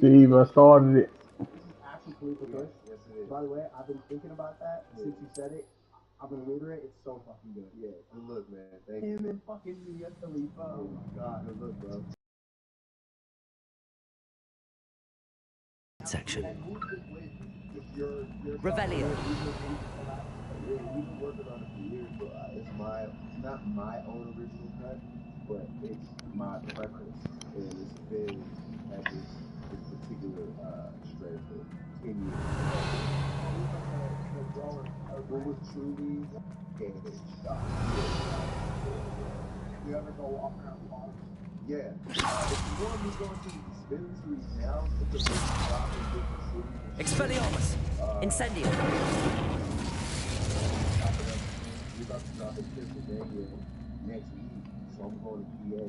Steve, I started it. This is actually Khalifa Kush. Yes, it is. By the way, I've been thinking about that since you said it. I'm gonna order it. It's so fucking good. Yeah, good look, man. Thank you. Him and fucking Mia Khalifa. Oh my god, good look, bro. Section. Your Revelio. We've been working on it for years, but it's not my own original cut, but it's my preference, and it's been at this particular strand for 10 years. What was truly damaged. You ever go walk around the mall? Yeah. If you want me going to the dispensaries now, it's a big shop in different cities. Expelliarmus! Incendio! We're about to drop in Pennsylvania next week, so I'm going to PA.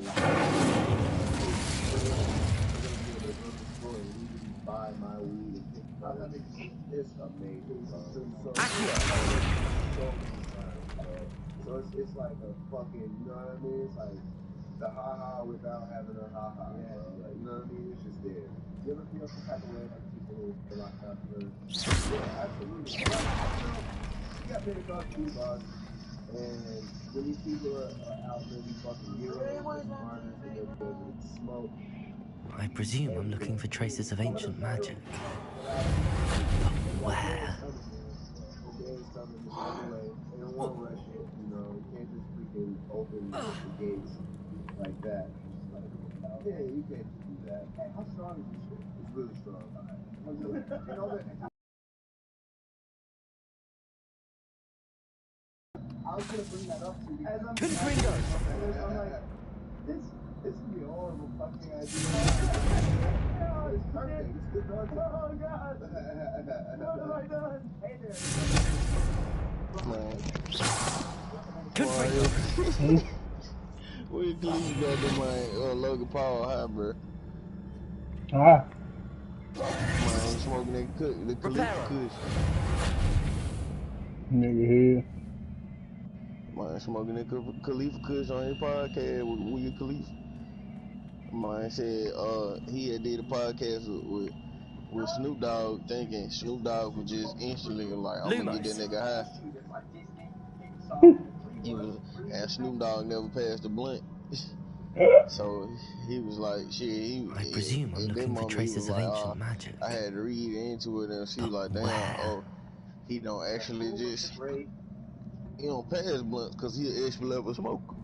We're going to be able to go to the store and legally buy my weed and pick it up. It's amazing, bro. So it's like a fucking, you know what I mean? It's like the ha-ha without having a ha-ha. Yeah, like, you know what I mean? It's just there. You ever feel some type of way like people who are locked up for... Yeah, absolutely. You got Pentecostal boss, and when these people are out there, these fucking heroes, martyrs, and they're able to smoke. I presume I'm looking for traces of ancient magic. But where? They don't want to rush it, you know. You can't just freaking open the gates like that. Yeah, you can't just do that. Hey, how strong is this shit? It's really strong. You know that. I was gonna bring that up to you. As I'm like, this would be a horrible fucking idea. No, it's perfect. It's good dog. Oh god. What have I done? Hey there. Where you got to my Logan Paul high, bro? Ah. Man, smoking the Khalifa Kush. Nigga here. Man, smoking the Khalifa Kush on your podcast with William Khalifa. Man said he had did a podcast with Snoop Dogg, thinking Snoop Dogg was just instantly like, I'm gonna get that nigga high. And Snoop Dogg never passed a blunt. So he was like, shit. I presume I'm looking for traces of ancient magic. I had to read into it and see, like, damn, he don't actually just, he don't pass blunt because he an extra level smoker.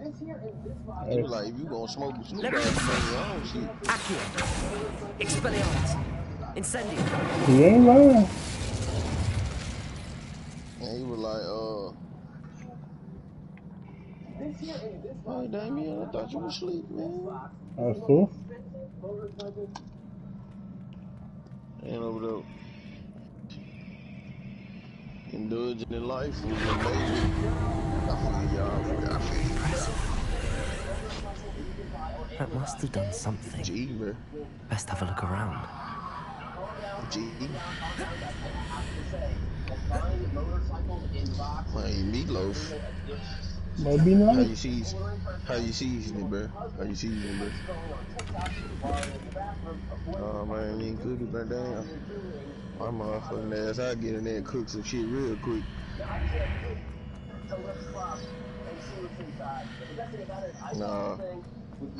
He was like, if you gonna smoke with Snoop Dogg, bring your own shit. Accio! Expelliarmus! Incendio! He ain't lying. And he was like, hey, Damien, I thought you were asleep, man. That's cool. And over there, indulging in life was amazing. I feel y'all. I feel Impressive. That must have done something. G, bro. Best have a look around. G. Man, meatloaf. Maybe not. How you season it, bro? How you season it, bro? Oh man, you ain't cook it, but damn. My motherfucking ass, I get in there and cook some shit real quick. Nah,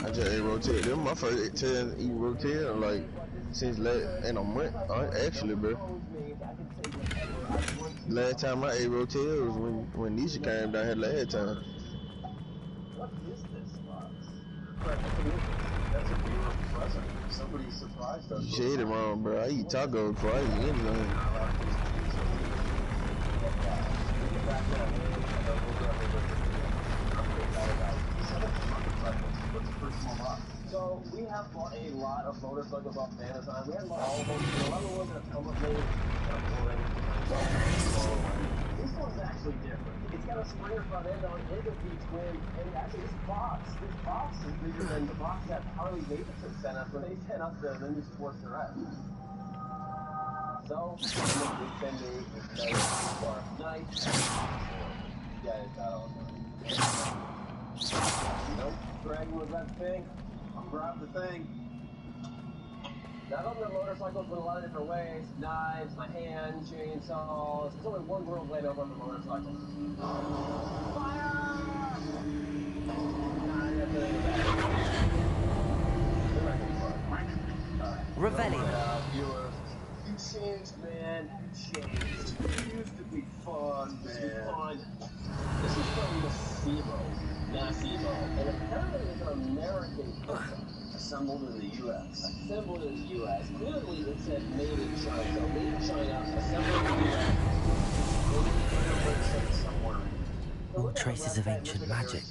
I just ate rotel. Them my first time eating rotel like since in a month. Actually, bro. Last time I ate rotel was when Nisha came down here last time. What is this box? That's a beautiful present. Somebody surprised us. You said it wrong, bro. I eat tacos before I eat anything. So we have a lot of motorcycles off Amazon. We have a lot of the ones that have come up lately. This one's actually different. It's got a Springer front end on it, a V-twin, and actually this box is bigger than the box that Harley Davidson sent us when they sent us the new Sports Direct. So, they send me a nice, yeah, it's got all the nope, Greg was that thing. I'll grab the thing. Not on the motorcycles, but a lot of different ways. Knives, my hand, chainsaws. There's only one world way over on the motorcycle. Fire! Nah, that's it ain't bad. They're not gonna be fun. Revelio. Viewers, you changed, man. You changed. You used to be fun, man. This is from Massimo. Massimo. And apparently it's an American pizza. Assembled in the U.S. Assembled in the U.S. Clearly it said made in China. So made in China, assembled in the U.S. Somewhere. All traces of ancient magic.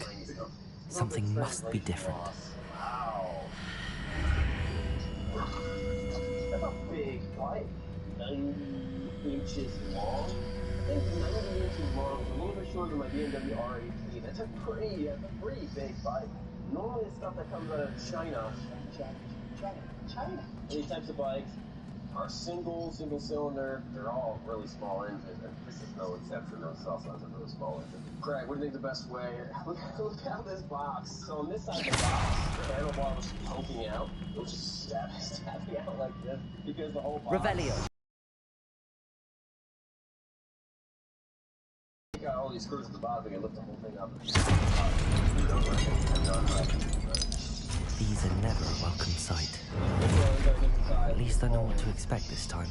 Something must be different. Wow. That's a big bite. 90 inches long. I think 90 inches long is a little bit shorter than my BMW R18. That's a pretty big bike. Normally the stuff that comes out of China. These types of bikes are single cylinder. They're all really small engines, and this is no exception. Those also has a really small engine. Craig, what do you think the best way? Look how this box. So on this side of the box, the handlebar was poking out. It was just stabbing out like this because the whole box. Revelio. Got all these screws at the bottom. They can lift the whole thing up. These are never a welcome sight. At least I know what to expect this time.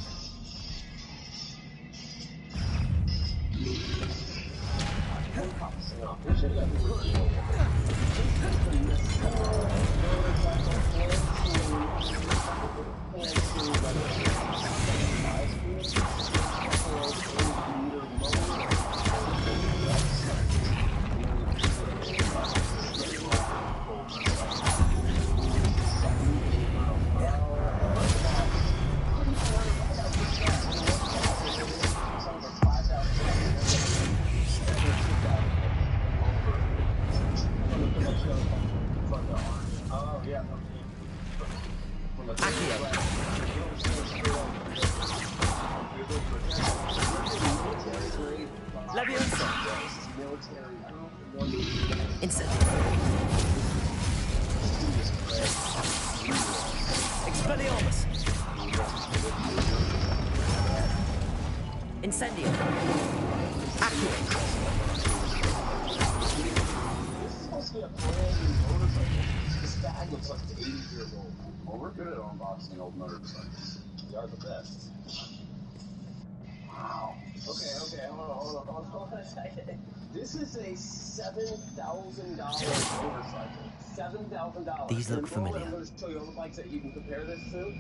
Incendio. Accio. This is supposed to be a brand new motorcycle. This bag looks like it's 80 years old. Well, we're good at unboxing old motorcycles. We are the best. Wow. Okay, hold on a second. This is a $7,000 motorcycle. $7,000. These look familiar. I'm going to show you all the bikes that you can compare this to.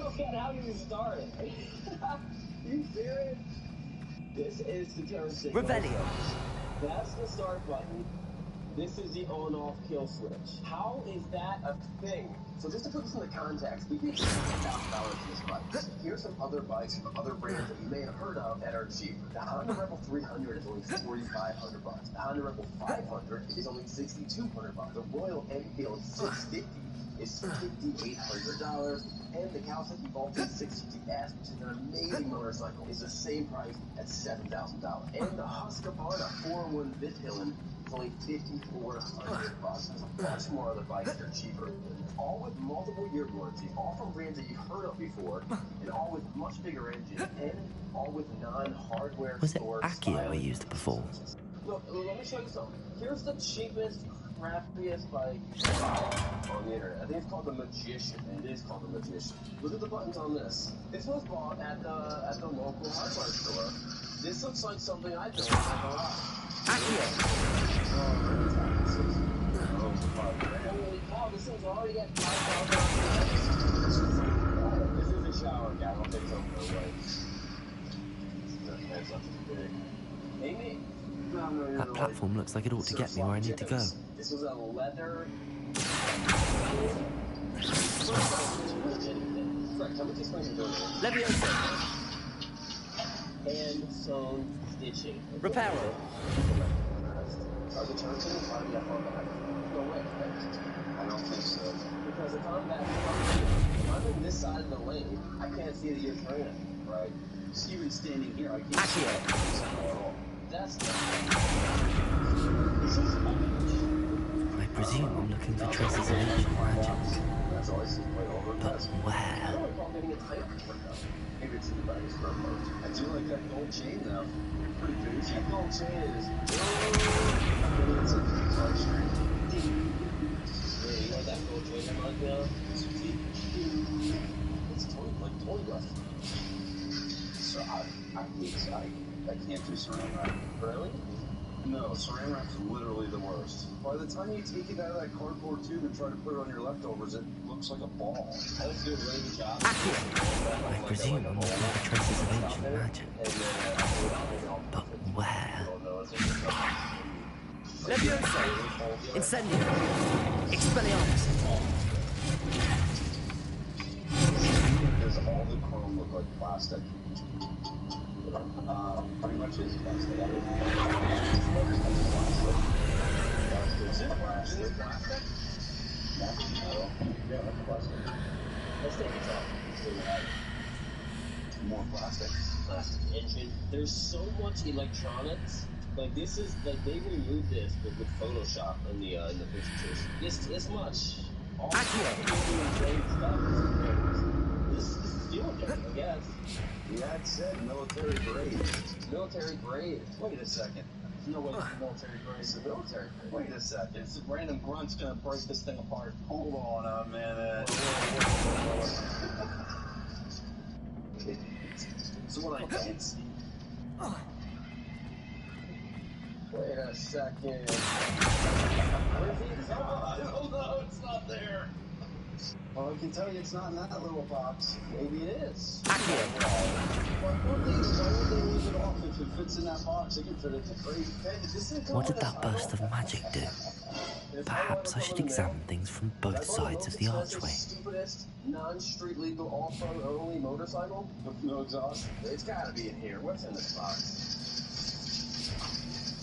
Look at how you started. You serious? This is the turn signal. Revelio. That's the start button. This is the on-off kill switch. How is that a thing? So just to put this into context, we paid $6,000 for this bike. Here's some other bikes from other brands that you may have heard of that are cheaper. The Honda Rebel 300 is only $4,500. The Honda Rebel 500 is only $6,200. The Royal Enfield 650 is $5,800. And the Kawasaki Vulcan 650S, which is an amazing motorcycle, is the same price at $7,000. And the Husqvarna 401 Vithillen is only $5,400. There's a bunch more other bikes that are cheaper. All with multiple year warranties, all from brands that you've heard of before, and all with much bigger engines, and all with non-hardware. Was it Accio I used before? Look, let me show you something. Here's the cheapest, crappiest bike on the internet. I think it's called the Magician. It is called the Magician. Look at the buttons on this. This was bought at the local hardware store. This looks like something I built in my garage. Accio. Holy cow, this thing's already at $5,000. This is a shower cap. I'll take something away. That's not too big. Amy? That platform looks like it ought to get me where I need to go. This was a leather. Leviosa. Hand sewn stitching. Reparo. Are the turns in far enough on back? No way. I don't think so. Because if I'm back, if I'm in this side of the lane, I can't see that you're turning. Right. So even standing here, I can't see that at all. That's not. I presume I'm looking for traces of ancient magic. That's all I see right over the But desk. I where? don't recall getting a title for it, though. Maybe it's in the bags for a post. I do like that gold chain, though. Pretty bougie. That gold chain is... Maybe it's like a guitar string. Yeah, you know what that gold chain reminds me of? It's totally like toy dust. So I can't do saran wrap. Really? No, saran wrap's literally the worst. By the time you take it out of that cardboard tube and try to put it on your leftovers, it looks like a ball. I like to do a really good job. I presume I'm looking for traces of ancient magic. But where? Levioso! Incendio! Expelliarmus! Does all the chrome look like plastic? Pretty much is plastic. Is it plastic? That's metal. Yeah, that's plastic. Let's take it off. More plastic. Plastic engine. There's so much electronics. Like this is like they removed this with Photoshop in the pictures. This much. All stuff. This is steel, I guess. Yeah, it said military grade. Military grade. Wait a second. No way it's military grade. It's the military grade. Wait a second. It's random grunts gonna break this thing apart. Hold on a minute. So what I can't see. Wait a second. Where's the exhaust? Oh no, it's not there. Well, I can tell you it's not in that little box. Maybe it is. Why would they leave it off if it fits in that box? They can fit it in the crate. What did that burst of magic do? Perhaps I should examine things from both sides of the archway. Stupidest non-street legal off-road only motorcycle with no exhaust. It's got to be in here. What's in this box?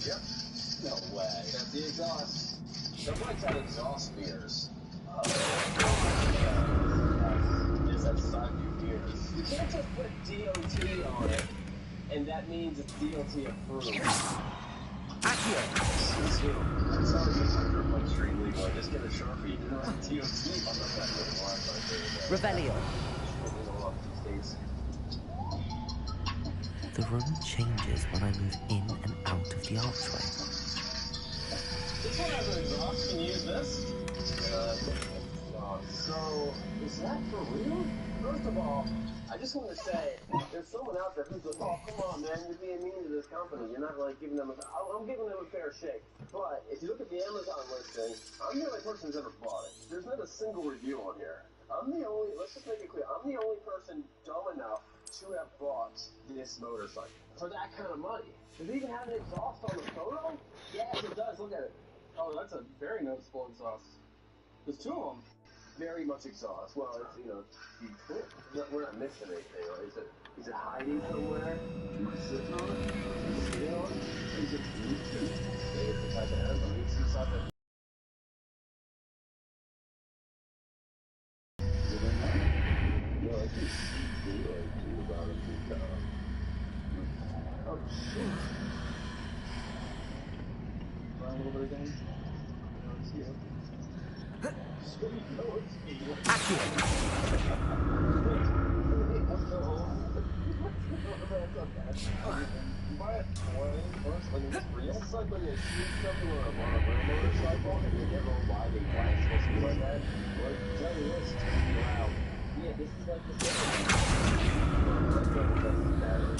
Yep. No way. That's the exhaust. The bikes have exhaust mirrors. Yes, that's side view mirrors. You can't just put DOT on it, and that means it's DOT approved. Accio! I'm sorry, Miss Hunter, like street legal. I just get a Sharpie. You know, DOT on the back of the line right there. Revelio. The room changes when I move in and out of the archway. This one has an exhaust. Can you use this? So, is that for real? First of all, I just want to say, there's someone out there who's like, oh, come on, man, you're being mean to this company. You're not, like, giving them I'm giving them a fair shake. But, if you look at the Amazon listing, I'm the only person who's ever bought it. There's not a single review on here. Let's just make it clear, I'm the only person dumb enough to have bought this motorcycle. For that kind of money. Does it even have an exhaust on the photo? Yes, it does. Look at it. Oh, that's a very noticeable exhaust. There's two of them. Very much exhaust. Well, it's, you know, we're not missing anything, right? Is it hiding somewhere? Am I sitting on it? Is it sitting on it? Is it Bluetooth? Maybe it's the type of hand. Let me see something. No, I can see about it. Oh, shit. Try a little bit again. No, it's here. Buy a toy first, like it's real. It's like when you see something on a motorcycle and you never know why they buy it supposed to be like that. Well, tell you this, wow. Yeah, this is like the same. Battery.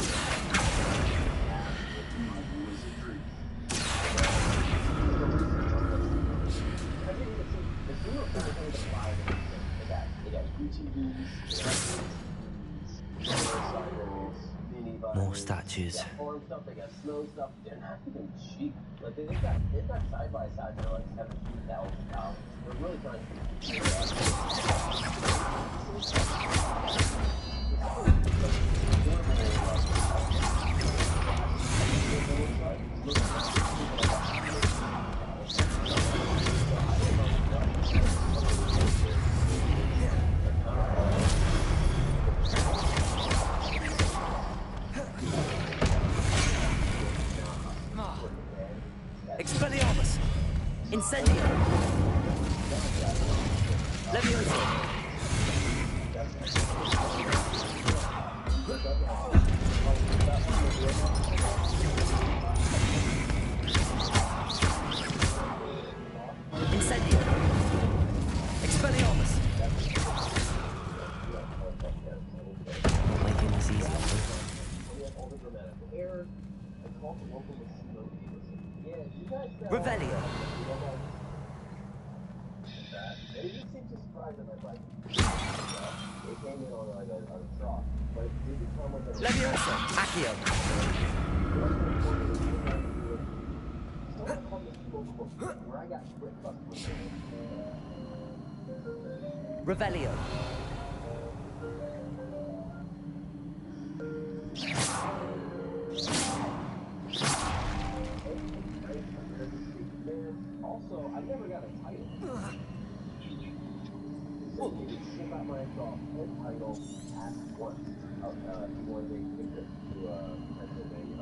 More statues. Farm stuff, they got snow stuff. They're not even cheap. Like they've got side by side that are like $17,000. They're really trying Expelliarmus! Incendio! Levioso! the grammatical errors, and called the local casino to listen. Yeah, you guys Revelio. And he just seemed too surprised at my bike. They came in on a truck, but it did become like a... Leviosa. Accio. Someone called me local, where I got ripped up with Revelio. Also, I never got a title. So he did ship out my title at once. He wanted me to take it to Pennsylvania.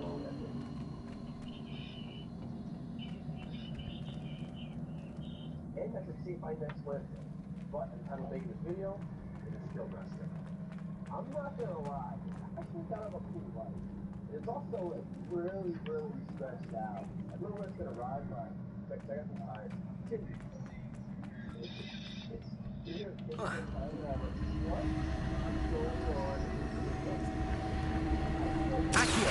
And I should see if I next Wednesday. But I'm kind of making this video, it is still messed up. I'm not gonna lie, I actually kind of a cool life. It's also like really, really stretched out. I don't know when it's gonna ride, but check out the tires. It's here, it's what? I'm going on. Accio.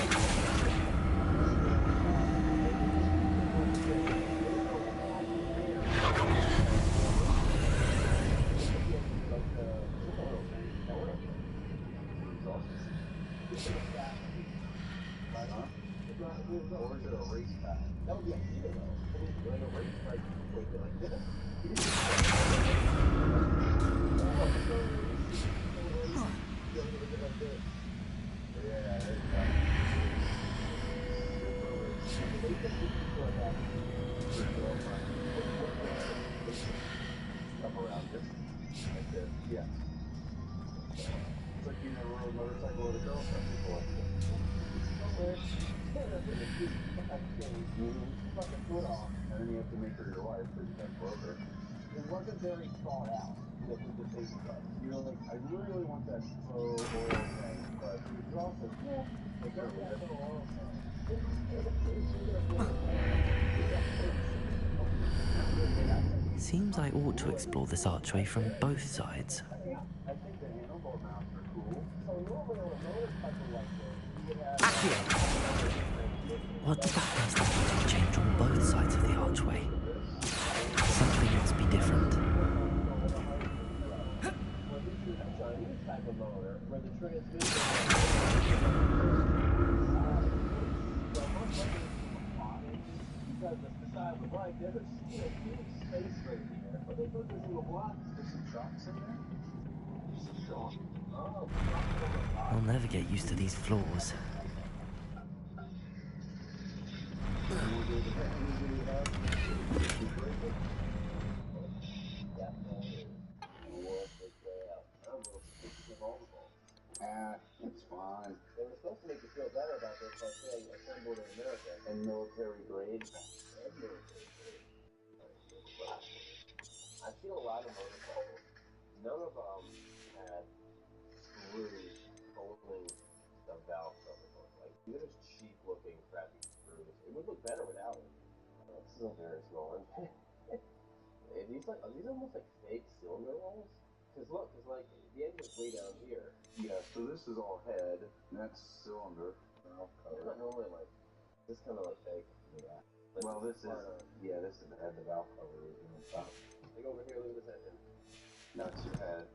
Or is it a race pack? That would be ideal though. I mean, like a race bike, like this. Yeah. It's like you never rode a motorcycle with a girlfriend before. Fuck the foot off, and then you have to make her your wife because you have broker. It wasn't very thought out with the baby bike. You're like, I really want that slow oil tank, but it's also, yeah, it doesn't have no oil tank. Seems I ought to explore this archway from both sides. I think the handlebar mounts are cool. So normally on a motorcycle like this, you would have... Accio. What did that plastic change on both sides of the archway? Something must be different. Well, this is a Chinese type of motor where the transmission... Because the side of the bike, there's a huge space right here. But they put this little block. There's some shocks in there. Some shocks. Oh, I'll never get used to these floors. It's fine. They were supposed to make you feel better about this by saying assembled in America and military grade. I've seen a lot of motorcycles. None of them had screws holding the valve cover. Like, they're just cheap looking, crappy screws. It would look better without it. This is a very small one. Are these almost like fake cylinder walls? Because look, like, the engine's way down here. Yeah, so this is all head, and that's cylinder. Valve cover. It's not normally like, this kind of like fake. Yeah. Like, Well, this is the head, the valve cover is on top. Like over here, look at this engine. That's your head.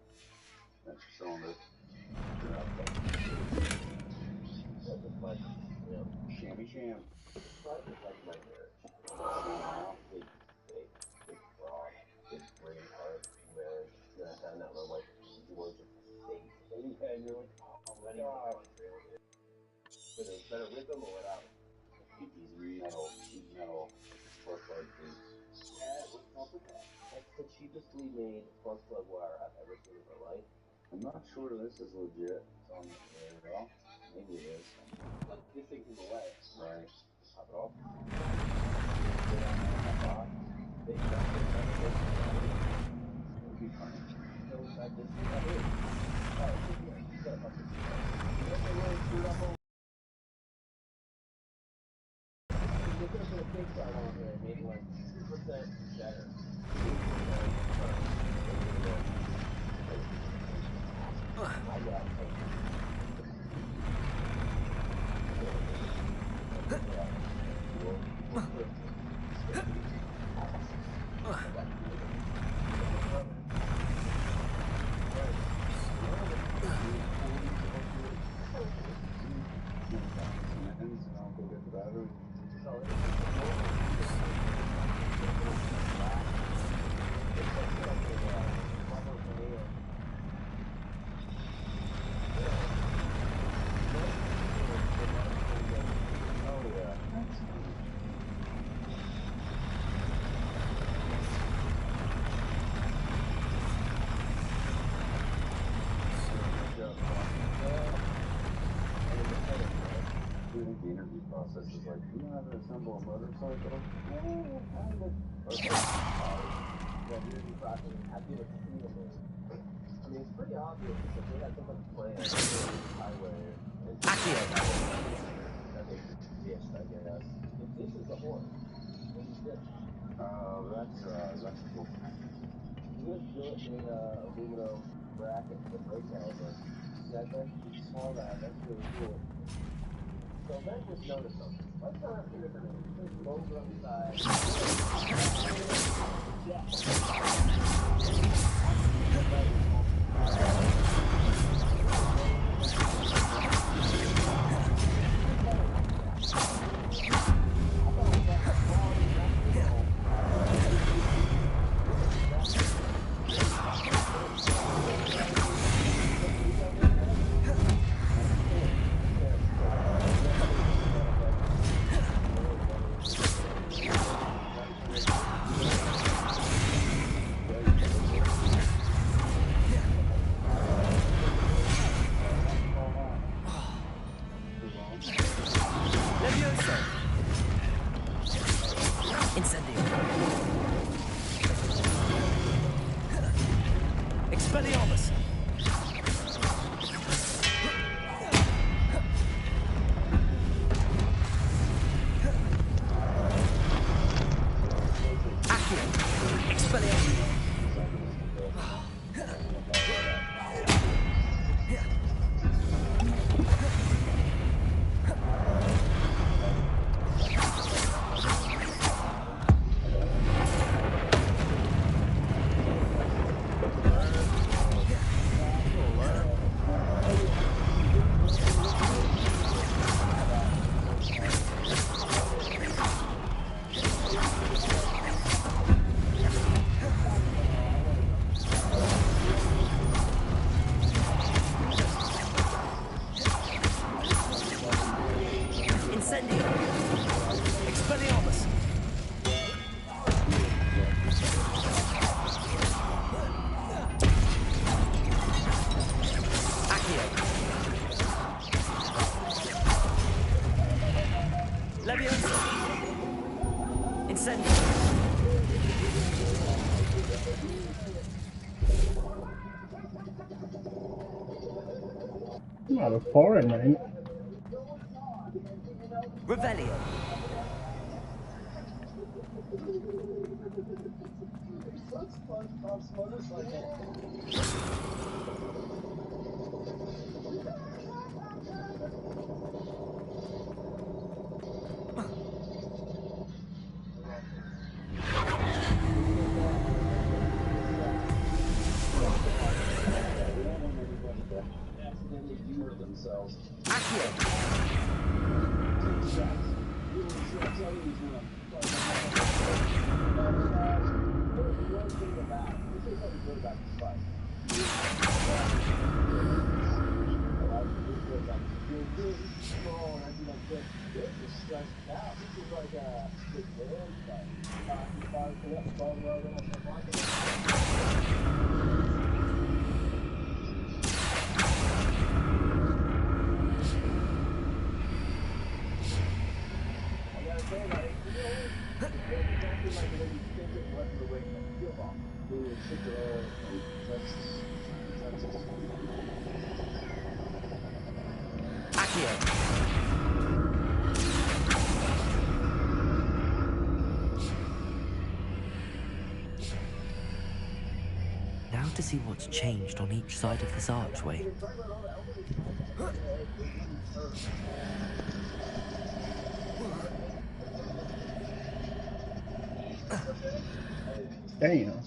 That's your cylinder. That's just like, you know, Shammy sham. it's probably just like my marriage. Big, broad, big brain heart, marriage. Then I found out my wife was Georgia State. And you're like, oh my god. But it's better with them or without them? These metal spark plug boots. Yeah, what's wrong with that? That's the cheapestly made spark plug wire I've ever seen in my life. I'm not sure this is legit. It's on there, well, maybe it is. But this thing's in the way. Right. Pop it off. They got it. It'd be funny. So this thing right here. Oh, it's here. You gotta fuck this thing. You know what really screwed up on? They could have put a kickstart on here and made it like 2% better. The interview process is like, do you know how to assemble a motorcycle? Yeah, kind of. Okay. The interview process, how do you feel? I mean, it's pretty obvious that they had some kind of plan on the highway. Accio. That they ditched, I guess. If this is the horse, what is this? That's cool. You guys built a aluminum bracket for the brake caliper. Yeah, you saw that. That's really cool. So then just notice something. Let's not have two different names. There's logo on the side. Incendio. Expelliarmus. Accio. Expelliarmus. Incendio. Expelliarmus. Accio. Leviosa. Incendio. Not a foreign name. Revelio. Accidentally viewed themselves. Accio. Accio. Now to see what's changed on each side of this archway. Damn.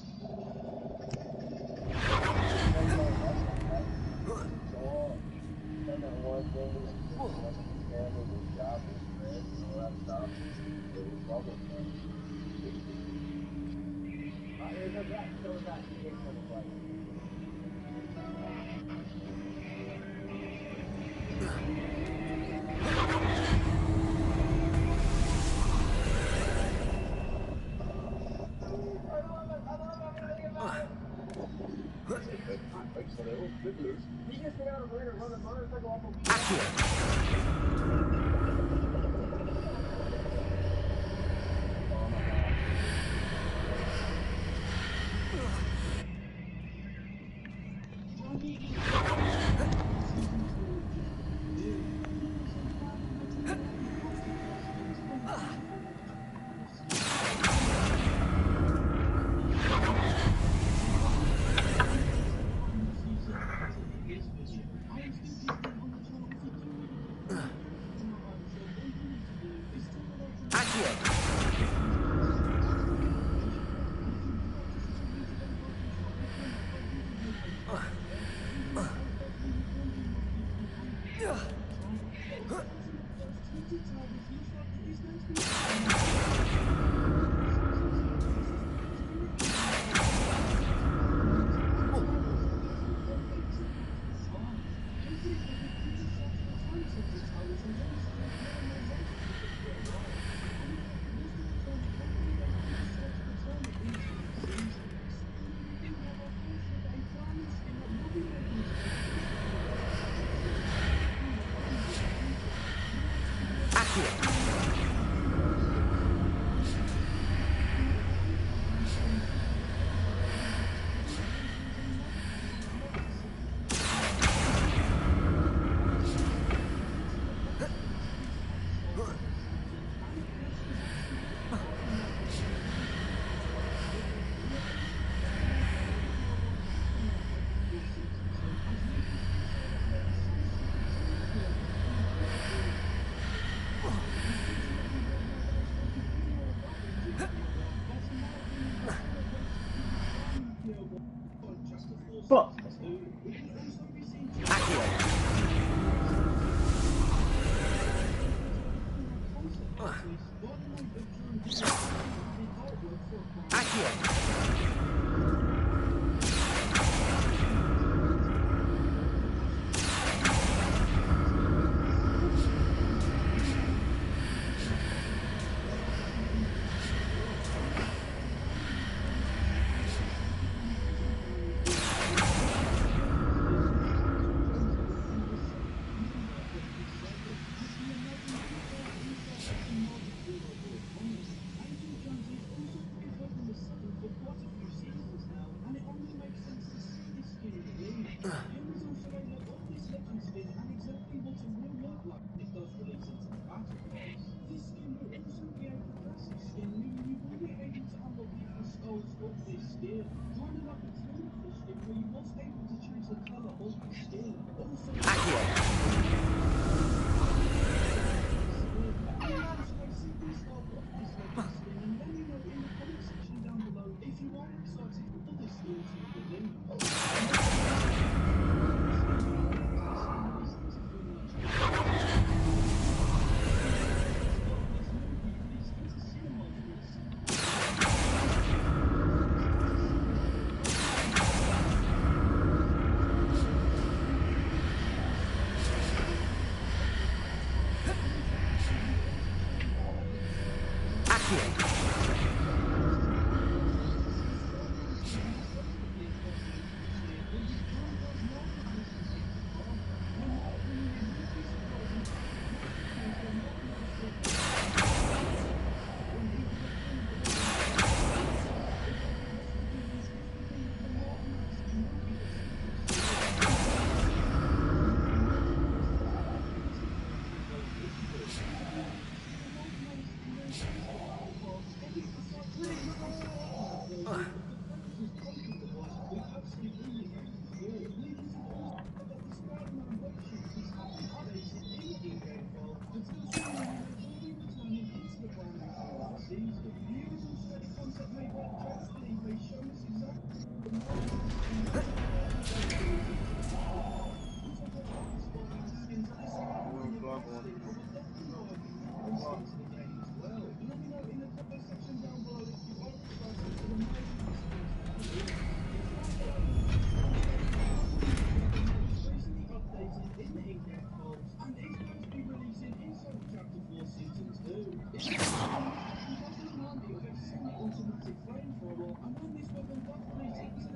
Fuck.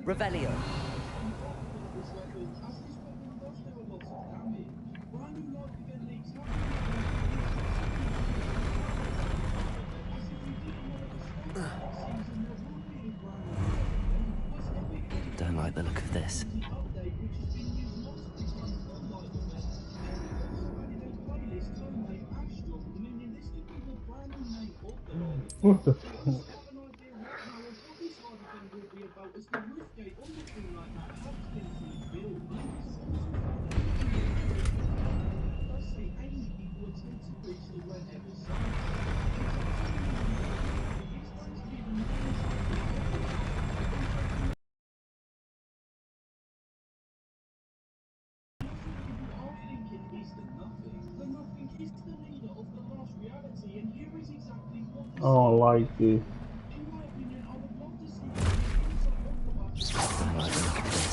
Revelio. Don't like the look of this. What the fuck? I don't like this. Don't like the look of this.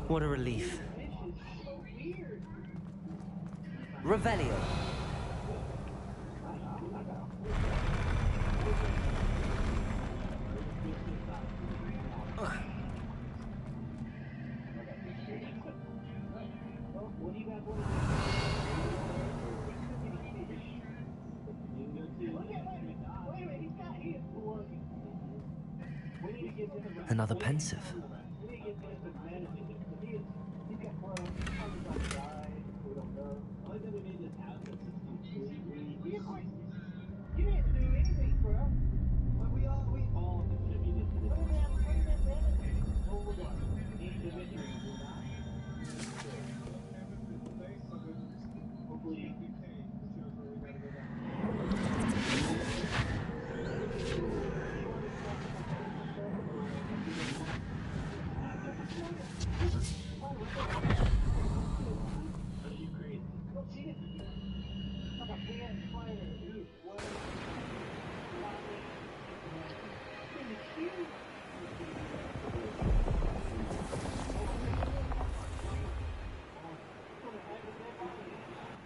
What a relief. Revelio. Another pensive.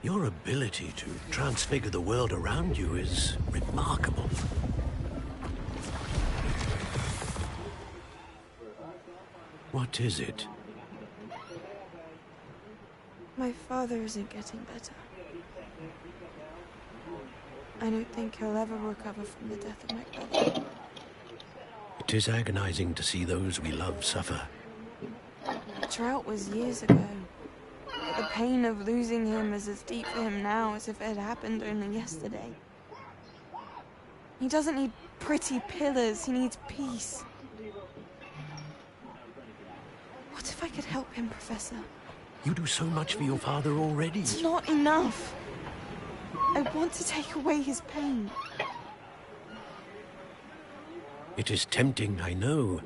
Your ability to transfigure the world around you is remarkable. What is it? My father isn't getting better. I don't think he'll ever recover from the death of my brother. It is agonizing to see those we love suffer. The drought was years ago. But the pain of losing him is as deep for him now as if it had happened only yesterday. He doesn't need pretty pillars, he needs peace. What if I could help him, Professor? You do so much for your father already. It's not enough. I want to take away his pain. It is tempting, I know,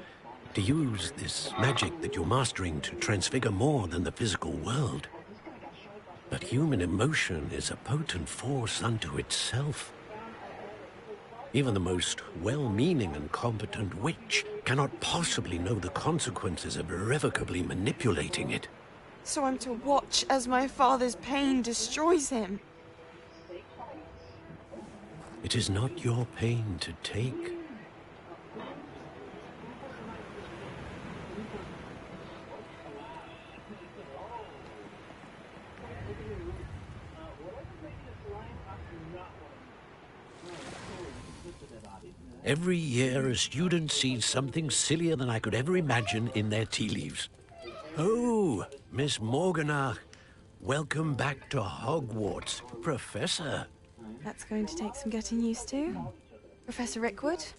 to use this magic that you're mastering to transfigure more than the physical world. But human emotion is a potent force unto itself. Even the most well-meaning and competent witch cannot possibly know the consequences of irrevocably manipulating it. So I'm to watch as my father's pain destroys him. It is not your pain to take. Every year, a student sees something sillier than I could ever imagine in their tea leaves. Oh, Miss Morganach, welcome back to Hogwarts, Professor. That's going to take some getting used to. Professor Rickwood?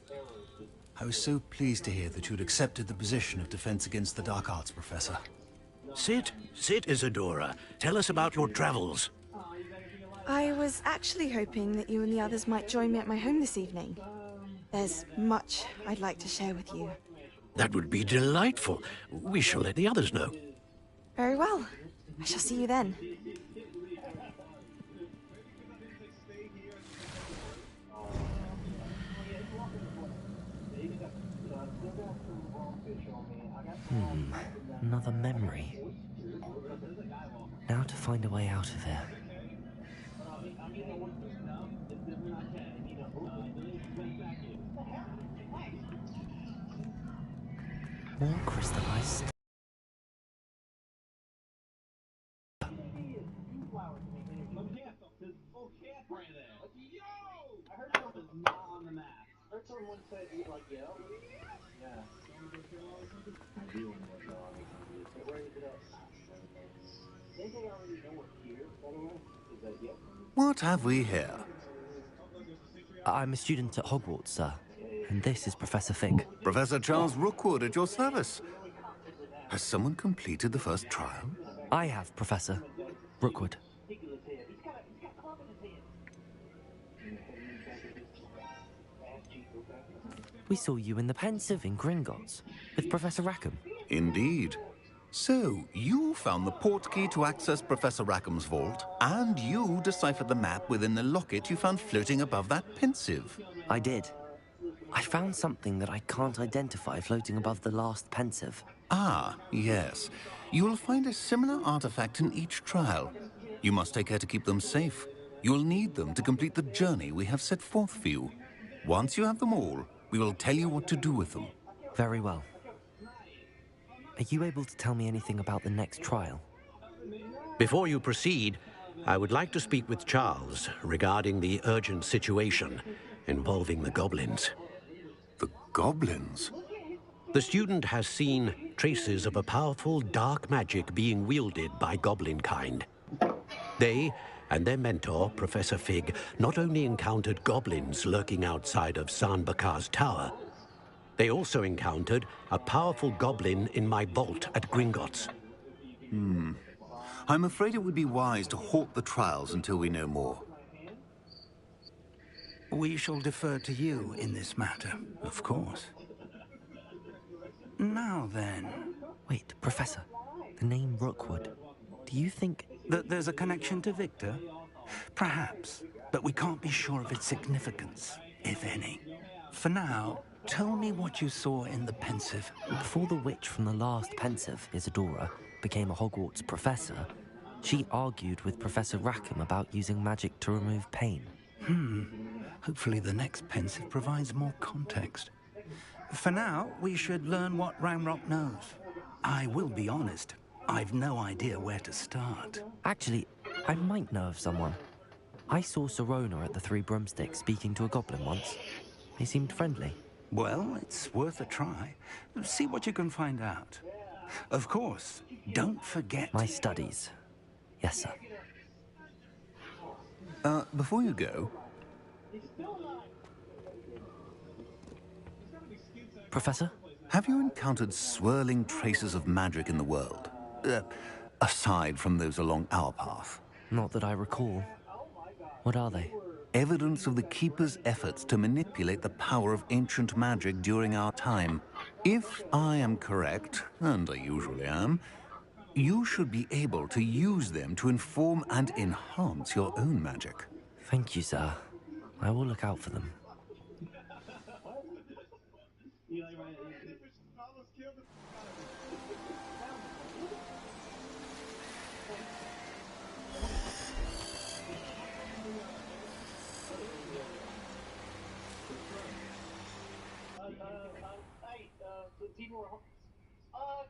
I was so pleased to hear that you'd accepted the position of Defense Against the Dark Arts, Professor. Sit, Isadora. Tell us about your travels. I was actually hoping that you and the others might join me at my home this evening. There's much I'd like to share with you. That would be delightful. We shall let the others know. Very well. I shall see you then. Another memory. Now to find a way out of here. More crystallized. What have we here? I'm a student at Hogwarts, sir. And this is Professor Fig. Professor Charles Rookwood at your service. Has someone completed the first trial? I have, Professor Rookwood. We saw you in the Pensive in Gringotts with Professor Rackham. Indeed. So, you found the portkey to access Professor Rackham's vault, and you deciphered the map within the locket you found floating above that Pensive. I did. I found something that I can't identify floating above the last Pensive. Ah, yes. You will find a similar artifact in each trial. You must take care to keep them safe. You'll need them to complete the journey we have set forth for you. Once you have them all, we will tell you what to do with them. Very well. Are you able to tell me anything about the next trial? Before you proceed, I would like to speak with Charles regarding the urgent situation involving the goblins. The goblins? The student has seen traces of a powerful dark magic being wielded by goblin kind. They and their mentor, Professor Fig, not only encountered goblins lurking outside of San Bakar's tower, they also encountered a powerful goblin in my vault at Gringotts. I'm afraid it would be wise to halt the trials until we know more. We shall defer to you in this matter, of course. Now then... Wait, Professor. The name Rookwood. Do you think... that there's a connection to Victor? Perhaps, but we can't be sure of its significance, if any. For now, tell me what you saw in the pensive. Before the witch from the last pensive, Isadora, became a Hogwarts professor, she argued with Professor Rackham about using magic to remove pain. Hopefully the next pensive provides more context. For now, we should learn what Ramrock knows. I will be honest, I've no idea where to start. Actually, I might know of someone. I saw Sirona at the Three Broomsticks speaking to a goblin once. They seemed friendly. Well, it's worth a try. See what you can find out. Of course, don't forget... My studies. Yes, sir. Before you go... Professor? Have you encountered swirling traces of magic in the world? Aside from those along our path? Not that I recall. What are they? Evidence of the Keeper's efforts to manipulate the power of ancient magic during our time. If I am correct, and I usually am, you should be able to use them to inform and enhance your own magic. Thank you, sir. I will look out for them.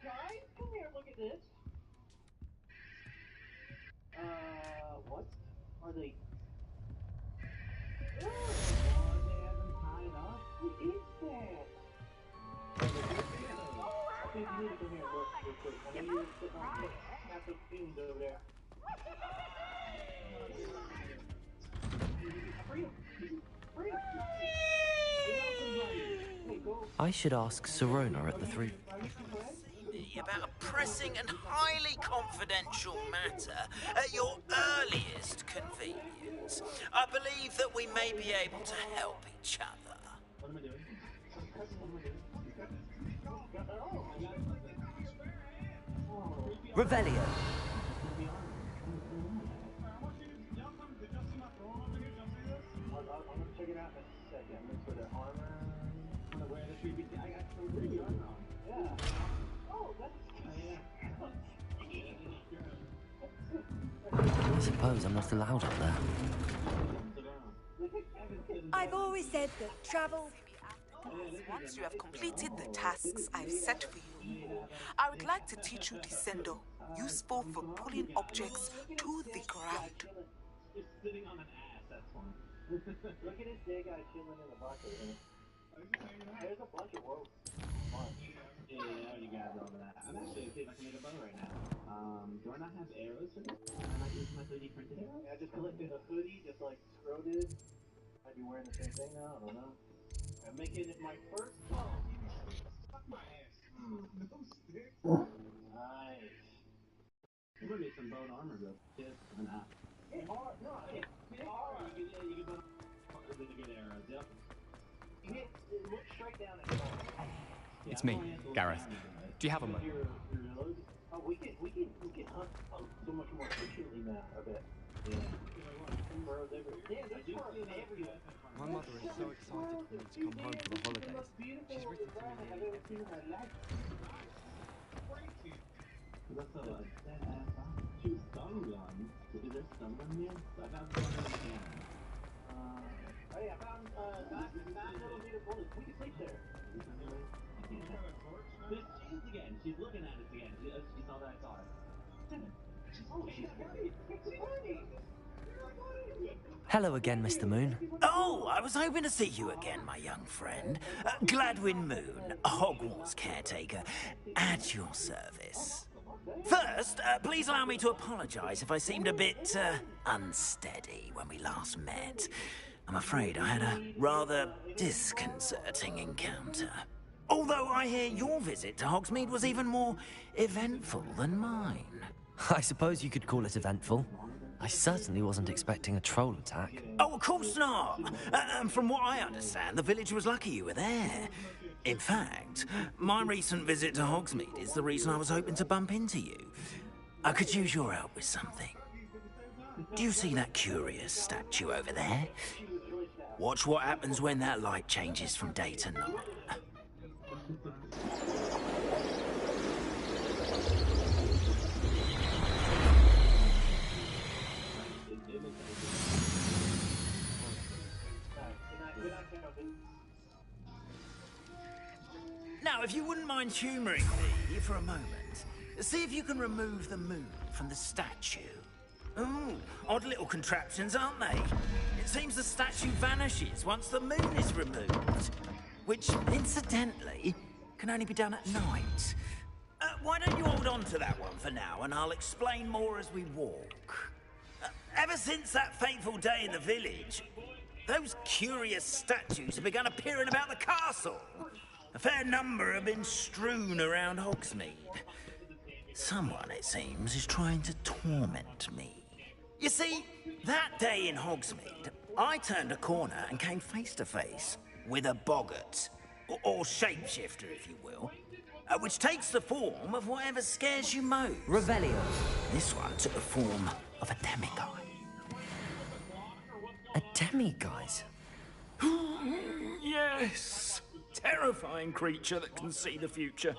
Guys, come here, look at this. What? Are they... Oh, they have them tied up? What is that? Okay, you need to come here, look, real quick. I know you're sitting on half those things over there. Free him! Free him! Hey, go. I should ask Sirona at the Three... About a pressing and highly confidential matter at your earliest convenience. I believe that we may be able to help each other. Revelio! Check it out in a second. I'm gonna put an armor. I'm gonna wear the 3B. I got some pretty armor on. Yeah. Oh, that's... I suppose I'm not allowed up there. I've always said that travel... Once you have completed the tasks I've set for you, I would like to teach you Descendo, useful for pulling objects to the ground. Just sitting on an ass, that's one. Look at this dead guy chilling in the bucket. There's a bunch of ropes. Yeah, I already got all of that. I'm actually seeing if I can make a bow right now. Do I not have arrows for this? Can I not use my 3D printed arrows? I just collected a hoodie, just like Scro did. I'd be wearing the same thing now, I don't know. I'm making it my first bow. Suck my ass. No sticks. Nice. I'm gonna make some bone armor though. Tips and no, it's hard. You can bone really good arrows, yep. Look straight down at the ball. It's me, Gareth. Do you have a moment? Oh, we can hunt so much more efficiently now, I bet. Yeah. My mother is so excited for me to come home for the holidays. She's written to me nearly every day. That's a dead-ass song. She was so young. Is there some of them here? I found some of them here. Hey, I found that millimeter bullets. We can sleep there. This cheese again. She's looking at us again. She saw that I saw her. She's funny. She's funny. Hello again, Mr. Moon. Oh, I was hoping to see you again, my young friend. Gladwin Moon, Hogwarts caretaker, at your service. First, please allow me to apologize if I seemed a bit unsteady when we last met. I'm afraid I had a rather disconcerting encounter. Although I hear your visit to Hogsmeade was even more eventful than mine. I suppose you could call it eventful. I certainly wasn't expecting a troll attack. Oh, of course not. And from what I understand, the village was lucky you were there. In fact, my recent visit to Hogsmeade is the reason I was hoping to bump into you. I could use your help with something. Do you see that curious statue over there? Watch what happens when that light changes from day to night. Now, if you wouldn't mind humouring me for a moment, see if you can remove the moon from the statue. Ooh, odd little contraptions, aren't they? It seems the statue vanishes once the moon is removed, which, incidentally, can only be done at night. Why don't you hold on to that one for now, and I'll explain more as we walk. Ever since that fateful day in the village, those curious statues have begun appearing about the castle. A fair number have been strewn around Hogsmeade. Someone, it seems, is trying to torment me. You see, that day in Hogsmeade, I turned a corner and came face to face with a boggart, or shapeshifter, if you will, which takes the form of whatever scares you most. Revelio. This one took the form of a demiguise. A demiguise? Yes! Terrifying creature that can see the future.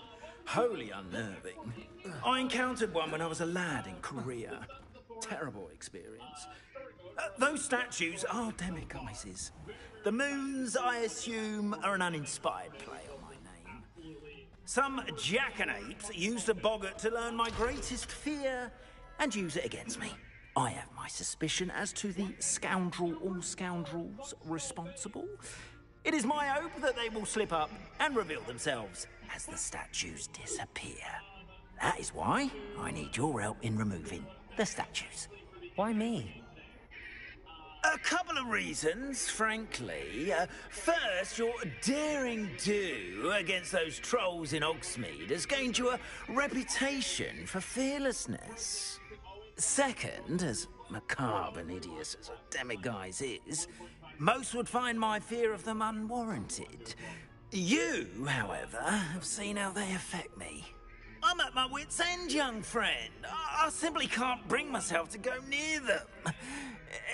Wholly unnerving. I encountered one when I was a lad in Korea. Terrible experience. Those statues are demiguises. The moons, I assume, are an uninspired play on my name. Some jackanapes used a boggart to learn my greatest fear and use it against me. I have my suspicion as to the scoundrel or scoundrels responsible. It is my hope that they will slip up and reveal themselves as the statues disappear. That is why I need your help in removing the statues. Why me? A couple of reasons, frankly. First, your daring do against those trolls in Hogsmeade has gained you a reputation for fearlessness. Second, as macabre and hideous as a demiguise is, most would find my fear of them unwarranted. You, however, have seen how they affect me. I'm at my wit's end, young friend. I simply can't bring myself to go near them.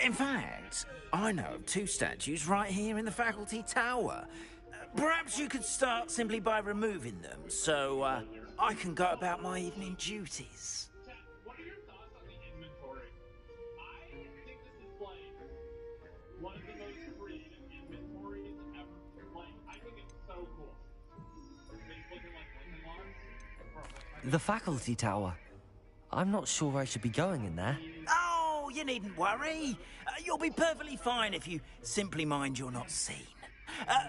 In fact, I know of two statues right here in the faculty tower. Perhaps you could start simply by removing them, so I can go about my evening duties. What are your thoughts on the inventory? I think this is like one of the most creative inventories ever. Like, I think it's so cool. Everybody's looking like Lincoln Logs. The faculty tower. I'm not sure I should be going in there. Oh, you needn't worry. You'll be perfectly fine if you simply mind you're not seen.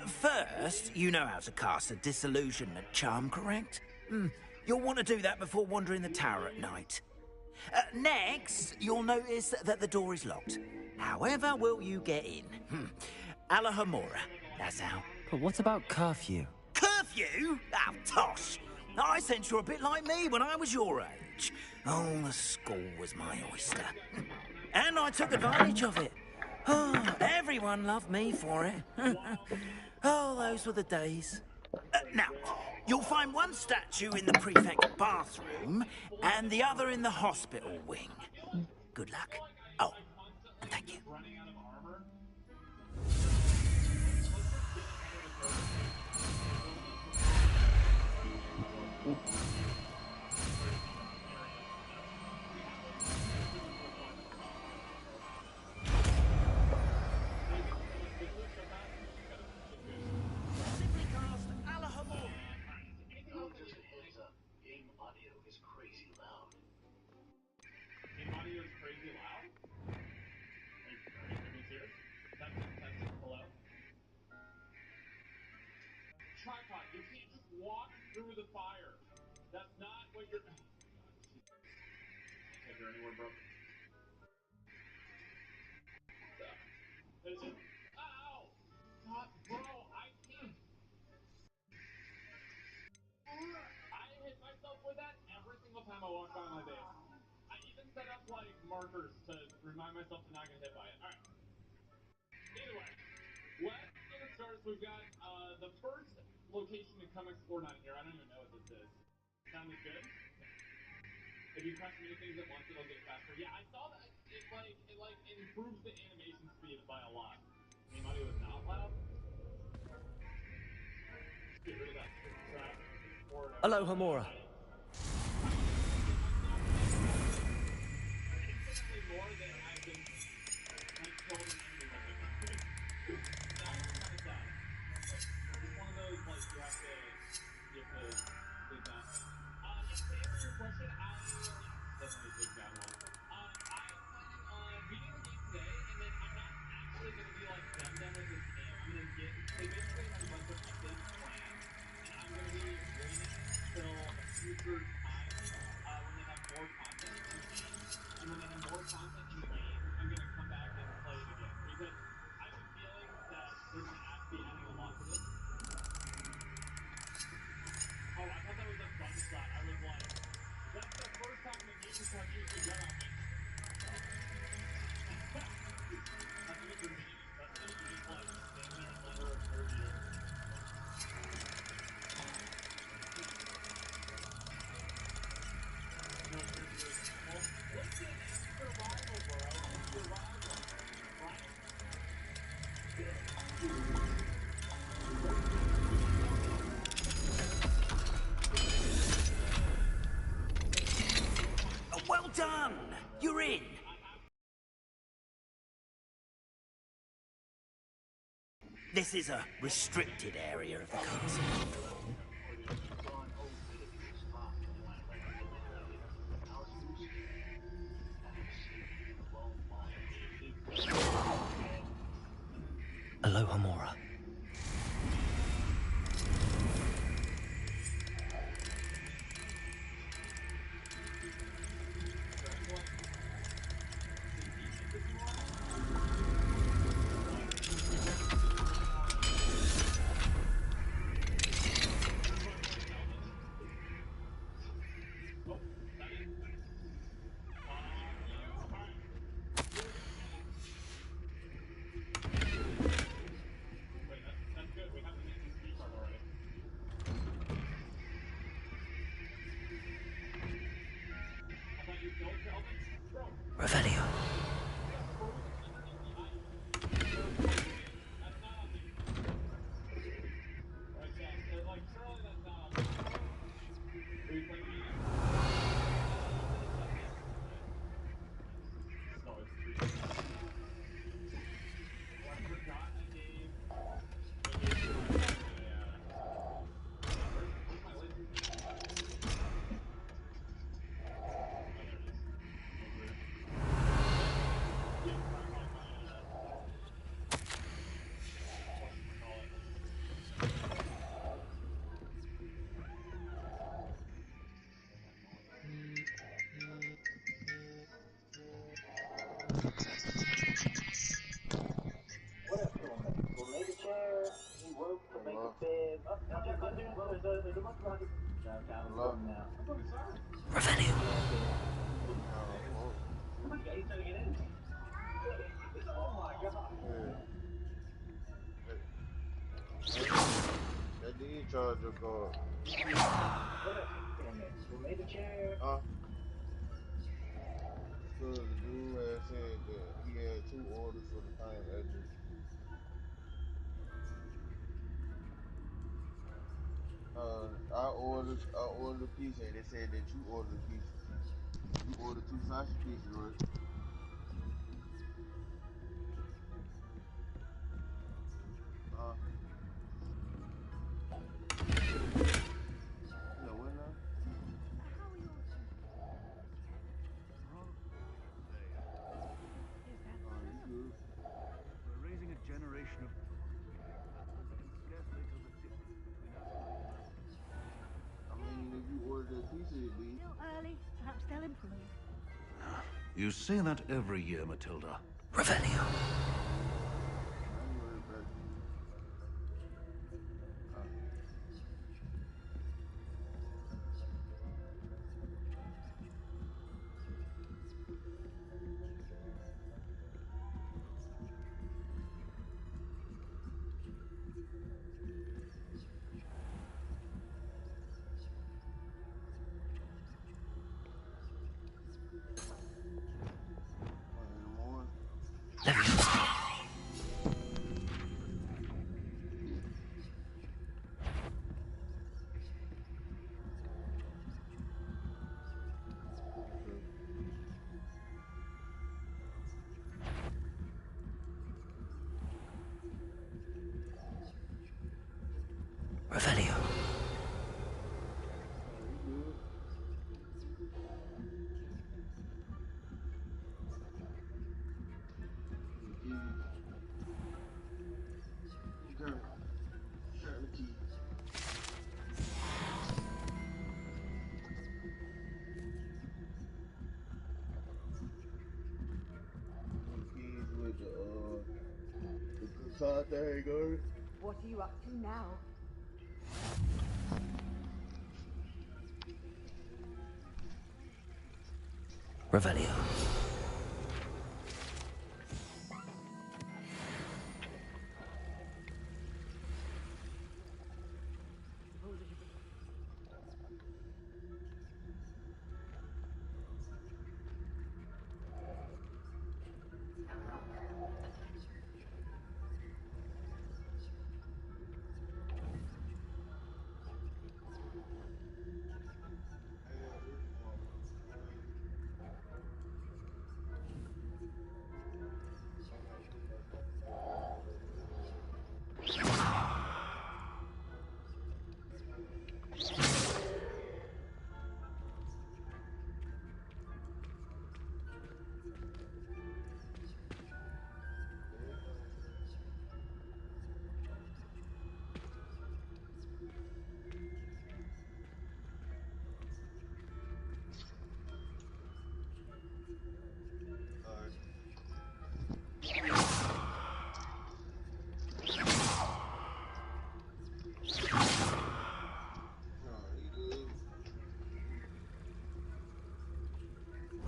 First, you know how to cast a disillusionment charm, correct? You'll want to do that before wandering the tower at night. Next, you'll notice that the door is locked. However will you get in? Alahamora, that's how. But what about curfew? Curfew? Oh, tosh. I sense you're a bit like me when I was your age. Oh, the school was my oyster. And I took advantage of it. Oh, everyone loved me for it. Oh, those were the days. Now, you'll find one statue in the prefect's bathroom and the other in the hospital wing. Good luck. Oh, and thank you. You can't just walk through the fire. That's not what you're... Can't hear anywhere, bro. Ow! God, bro, I can't. I hit myself with that every single time I walk by my base. I even set up, like, markers to remind myself to not get hit by it. Alright. Either way, let's get it started. So we've got the first location to come explore down here. I don't even know what this is. Sounded good? If you press many things at once, it'll get faster. Yeah, I saw that. It improves the animation speed by a lot. The audio is not loud. Get rid of that track. Hello, Hamura. Infinitely more than I've been told in any living. That was kind of sad. It's one of those like you have to sleep down. Yeah, to answer your question, definitely a big bad one. I'm planning on beating the game today, and then I'm not actually going to be like done with this game. I'm going to get. They basically have a bunch of updates planned, and I'm going to be waiting till a future time when they have more content in the game. And when they have more content in the game, I'm going to come back and play it again because I have a feeling that they're going to be adding a lot to this. Oh, I thought that was a bump shot. I was like, that's the first time the game has used the gun on me. That's what you're meaning. That's what you just like stand there and let her observe you. No, you're animal. Listen, it's survival, bro. It's survival. Right? Well done! You're in! This is a restricted area of the castle. Hello, Hamura. Revelio. Revelio. That did charge your card. Huh? So the dude had said that he had 2 orders for the same address. I ordered a pizza and they said that you ordered a pizza. You ordered 2 sausage pieces, right? You know what now? You good? We're raising a generation of... As I can scarcely tell the difference between us... You say that every year, Matilda. Revelio. Revelio. With the facade thing, girl. What are you up to now? Revelio.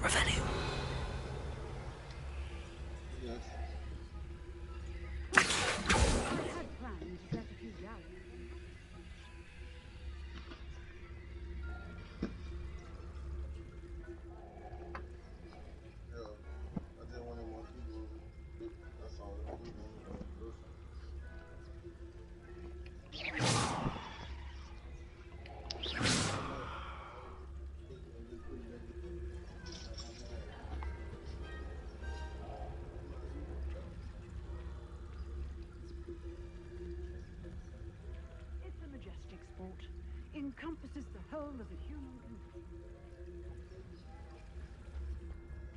Revelio. It's a majestic sport. Encompasses the whole of the human condition.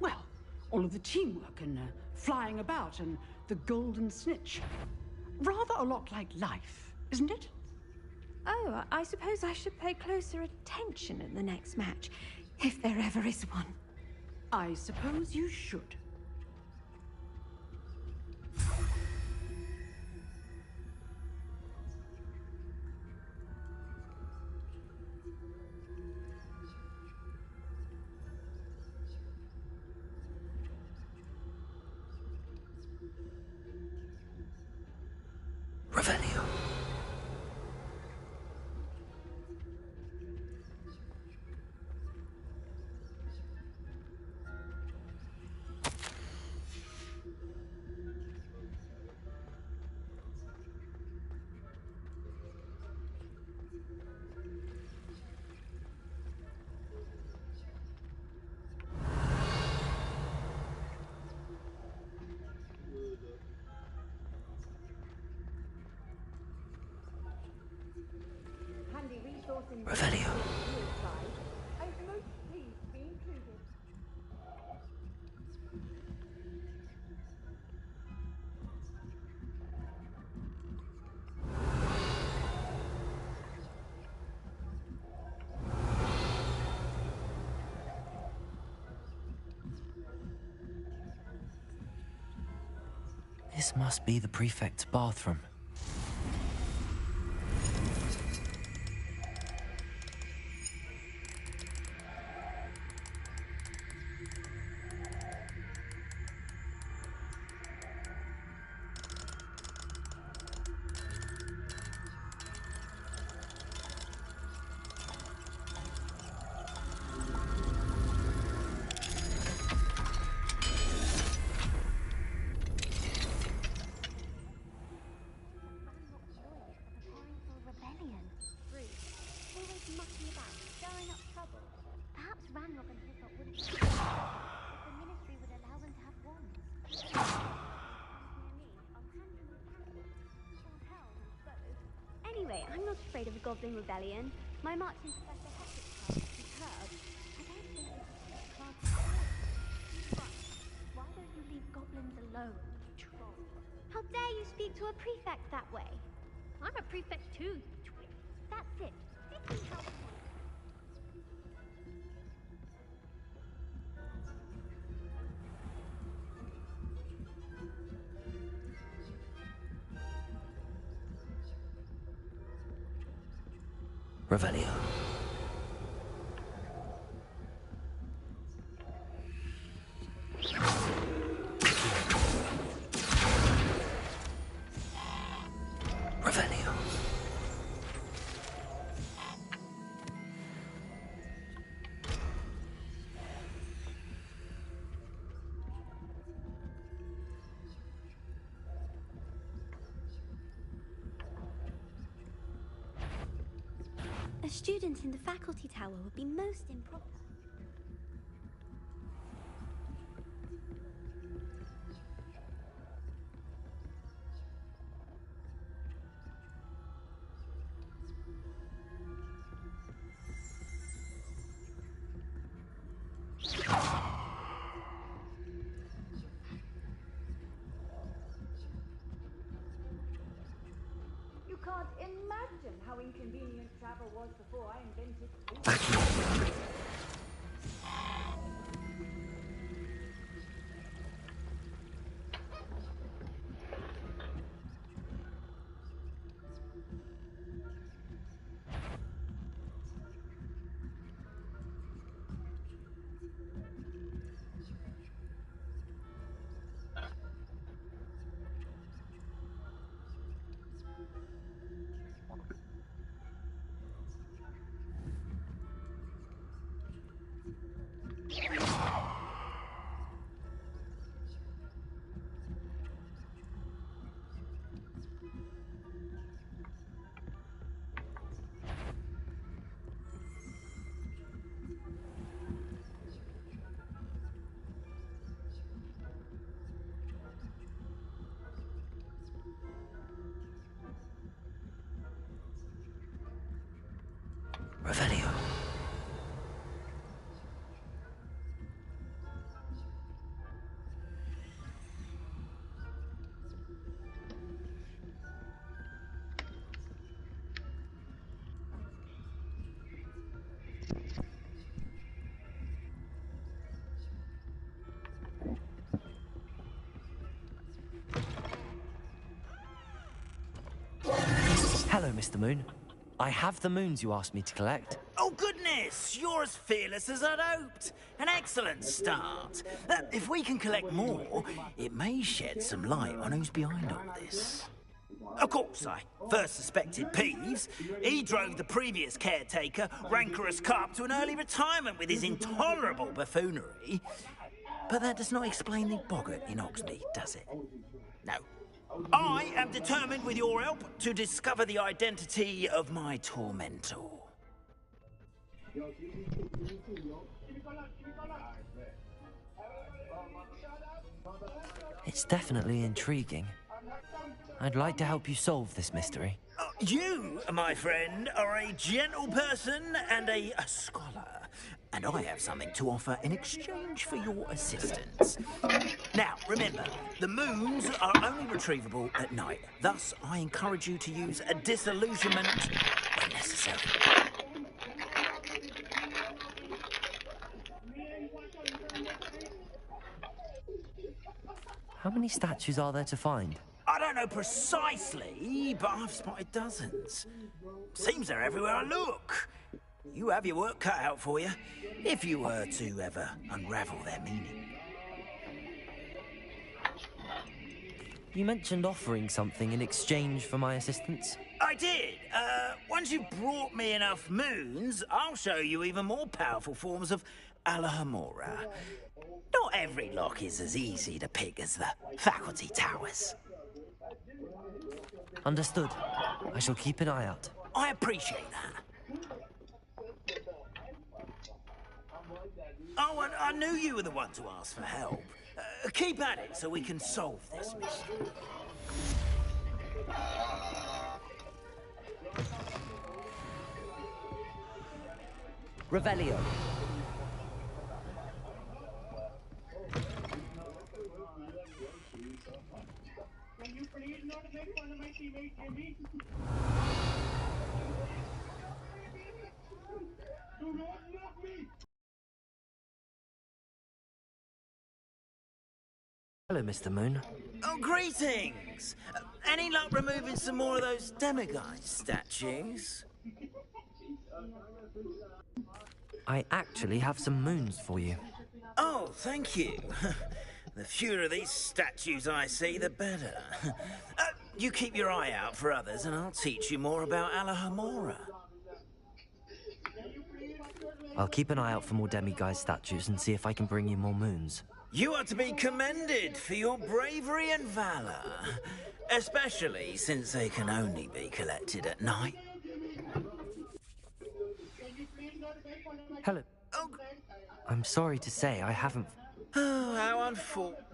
Well, all of the teamwork and flying about and the golden snitch. Rather a lot like life, isn't it? Oh, I suppose I should pay closer attention at the next match, if there ever is one. I suppose you should. Revelio. Handy resource in Revelio. I'm most pleased to be included. This must be the prefect's bathroom. Anyway, I'm not afraid of a goblin rebellion. My marching professor Hector's class is superb. I don't think this is a class at all. Why don't you leave goblins alone, you troll? How dare you speak to a prefect that way? I'm a prefect too, you twit. That's it. This is how you want it. Revelio. Revelio. A student in the faculty tower would be most improper. You can't imagine how inconvenient travel was before I invented food. Revelio. Hello, Mr. Moon. I have the moons you asked me to collect. Oh, goodness! You're as fearless as I'd hoped. An excellent start. If we can collect more, it may shed some light on who's behind all this. Of course, I first suspected Peeves. He drove the previous caretaker, Rancorous Carp, to an early retirement with his intolerable buffoonery. But that does not explain the boggart in Oxley, does it? No. I am determined, with your help, to discover the identity of my tormentor. It's definitely intriguing. I'd like to help you solve this mystery. You, my friend, are a gentle person and a scholar. And I have something to offer in exchange for your assistance. Now, remember, the moons are only retrievable at night. Thus, I encourage you to use a disillusionment when necessary. How many statues are there to find? I don't know precisely, but I've spotted dozens. Seems they're everywhere I look. You have your work cut out for you, if you were to ever unravel their meaning. You mentioned offering something in exchange for my assistance. I did. Once you've brought me enough moons, I'll show you even more powerful forms of Alohomora. Not every lock is as easy to pick as the faculty towers. Understood. I shall keep an eye out. I appreciate that. Oh, and I knew you were the one to ask for help. Keep at it so we can solve this mystery. Revelio. Can you please not make fun of my teammate, Jimmy? Do not mock me! Hello, Mr. Moon. Oh, greetings! Any luck removing some more of those demiguise statues? I actually have some moons for you. Oh, thank you. The fewer of these statues I see, the better. You keep your eye out for others, and I'll teach you more about Alohomora. I'll keep an eye out for more demiguise statues and see if I can bring you more moons. You are to be commended for your bravery and valor, especially since they can only be collected at night. Hello. Oh, I'm sorry to say I haven't... oh, how unfortunate.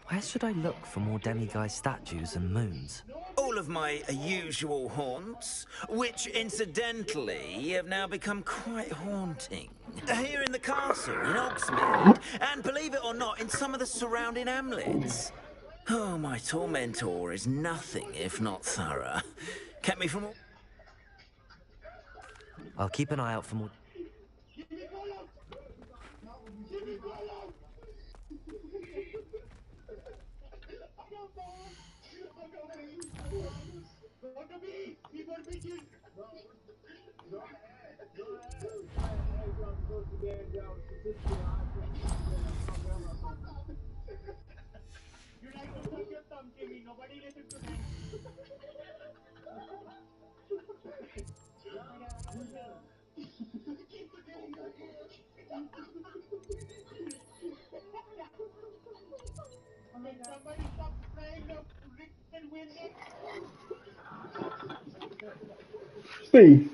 Where should I look for more demiguise statues and moons? All of my usual haunts, which incidentally have now become quite haunting. Here in the castle, in Oxmead, and believe it or not, in some of the surrounding hamlets. Oh, my tormentor is nothing if not thorough. Kept me from all... I'll keep an eye out for more... You like to suck your thumb, Jimmy. Nobody listens to them. Somebody stop spraying the Rick and win it. Steve.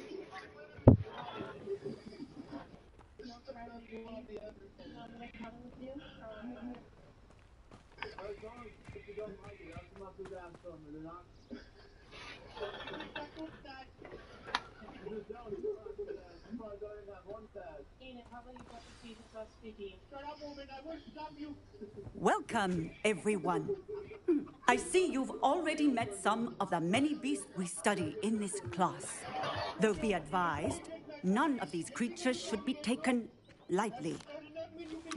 Welcome, everyone. I see you've already met some of the many beasts we study in this class. Though be advised, none of these creatures should be taken lightly.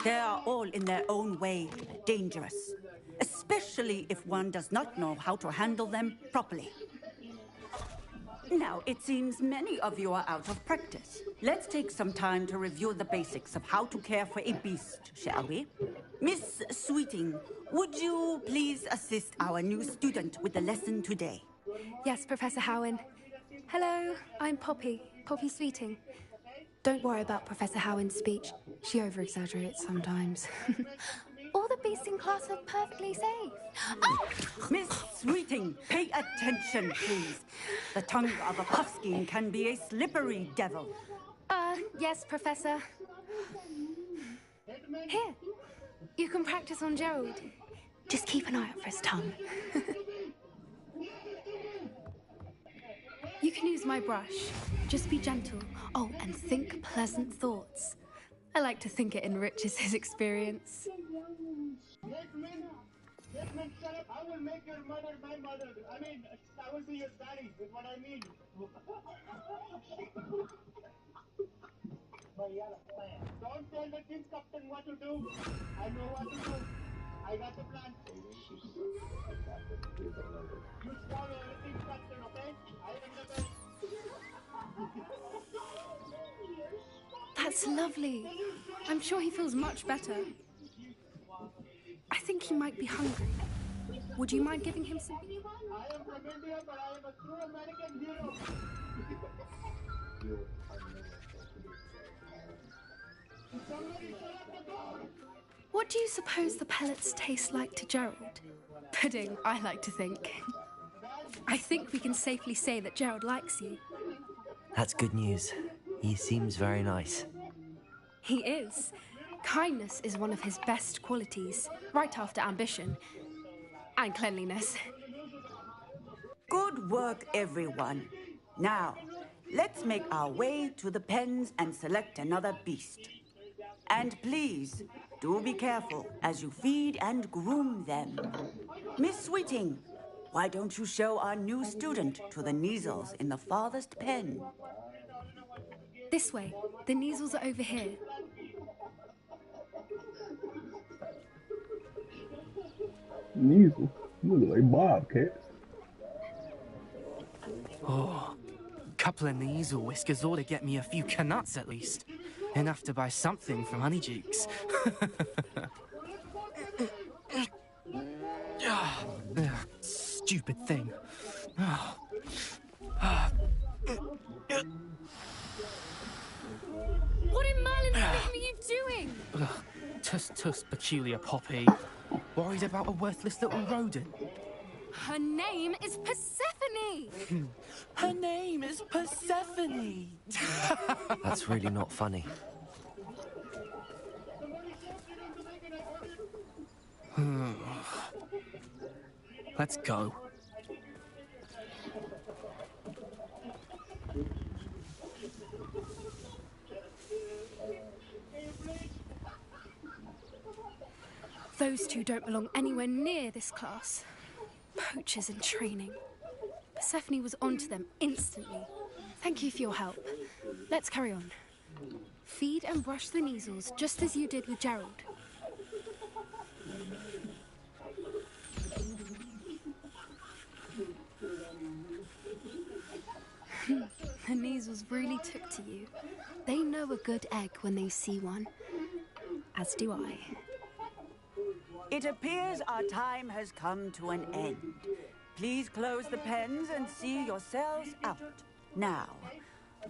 They are all in their own way dangerous, especially if one does not know how to handle them properly. Now, it seems many of you are out of practice. Let's take some time to review the basics of how to care for a beast, shall we? Miss Sweeting, would you please assist our new student with the lesson today? Yes, Professor Howen. Hello, I'm Poppy Sweeting. Don't worry about Professor Howen's speech. She over-exaggerates sometimes. All the beasts in class are perfectly safe. Oh! Miss Sweeting, pay attention, please. The tongue of a puffskein can be a slippery devil. Yes, Professor. Here, you can practice on Gerald. Just keep an eye out for his tongue. You can use my brush. Just be gentle. Oh, and think pleasant thoughts. I like to think it enriches his experience. Yes, man, shut up. I will make your mother my mother. I mean, I will be your daddy, is what I mean. But he had a plan. Don't tell the team captain what to do. I know what to do. That's lovely. I'm sure he feels much better. I think he might be hungry. Would you mind giving him some? What do you suppose the pellets taste like to Gerald? Pudding, I like to think. I think we can safely say that Gerald likes you. That's good news. He seems very nice. He is. Kindness is one of his best qualities, right after ambition. And cleanliness. Good work, everyone. Now, let's make our way to the pens and select another beast. And please, do be careful as you feed and groom them. Miss Sweeting, why don't you show our new student to the Neasels in the farthest pen? This way. The Neasels are over here. Neasel. You look like Bobcats. Oh, couple of knees or whiskers ought to get me a few canuts at least. Enough to buy something from Honeydukes. Stupid thing. What in Merlin's name are you doing? Tuss, peculiar Poppy. Worried about a worthless little rodent. Her name is Persephone! Her name is Persephone! That's really not funny. Let's go. Those two don't belong anywhere near this class. Poachers in training. Persephone was onto them instantly. Thank you for your help. Let's carry on. Feed and brush the Neasels just as you did with Gerald. The Neasels really took to you. They know a good egg when they see one. As do I. It appears our time has come to an end. Please close the pens and see yourselves out. Now,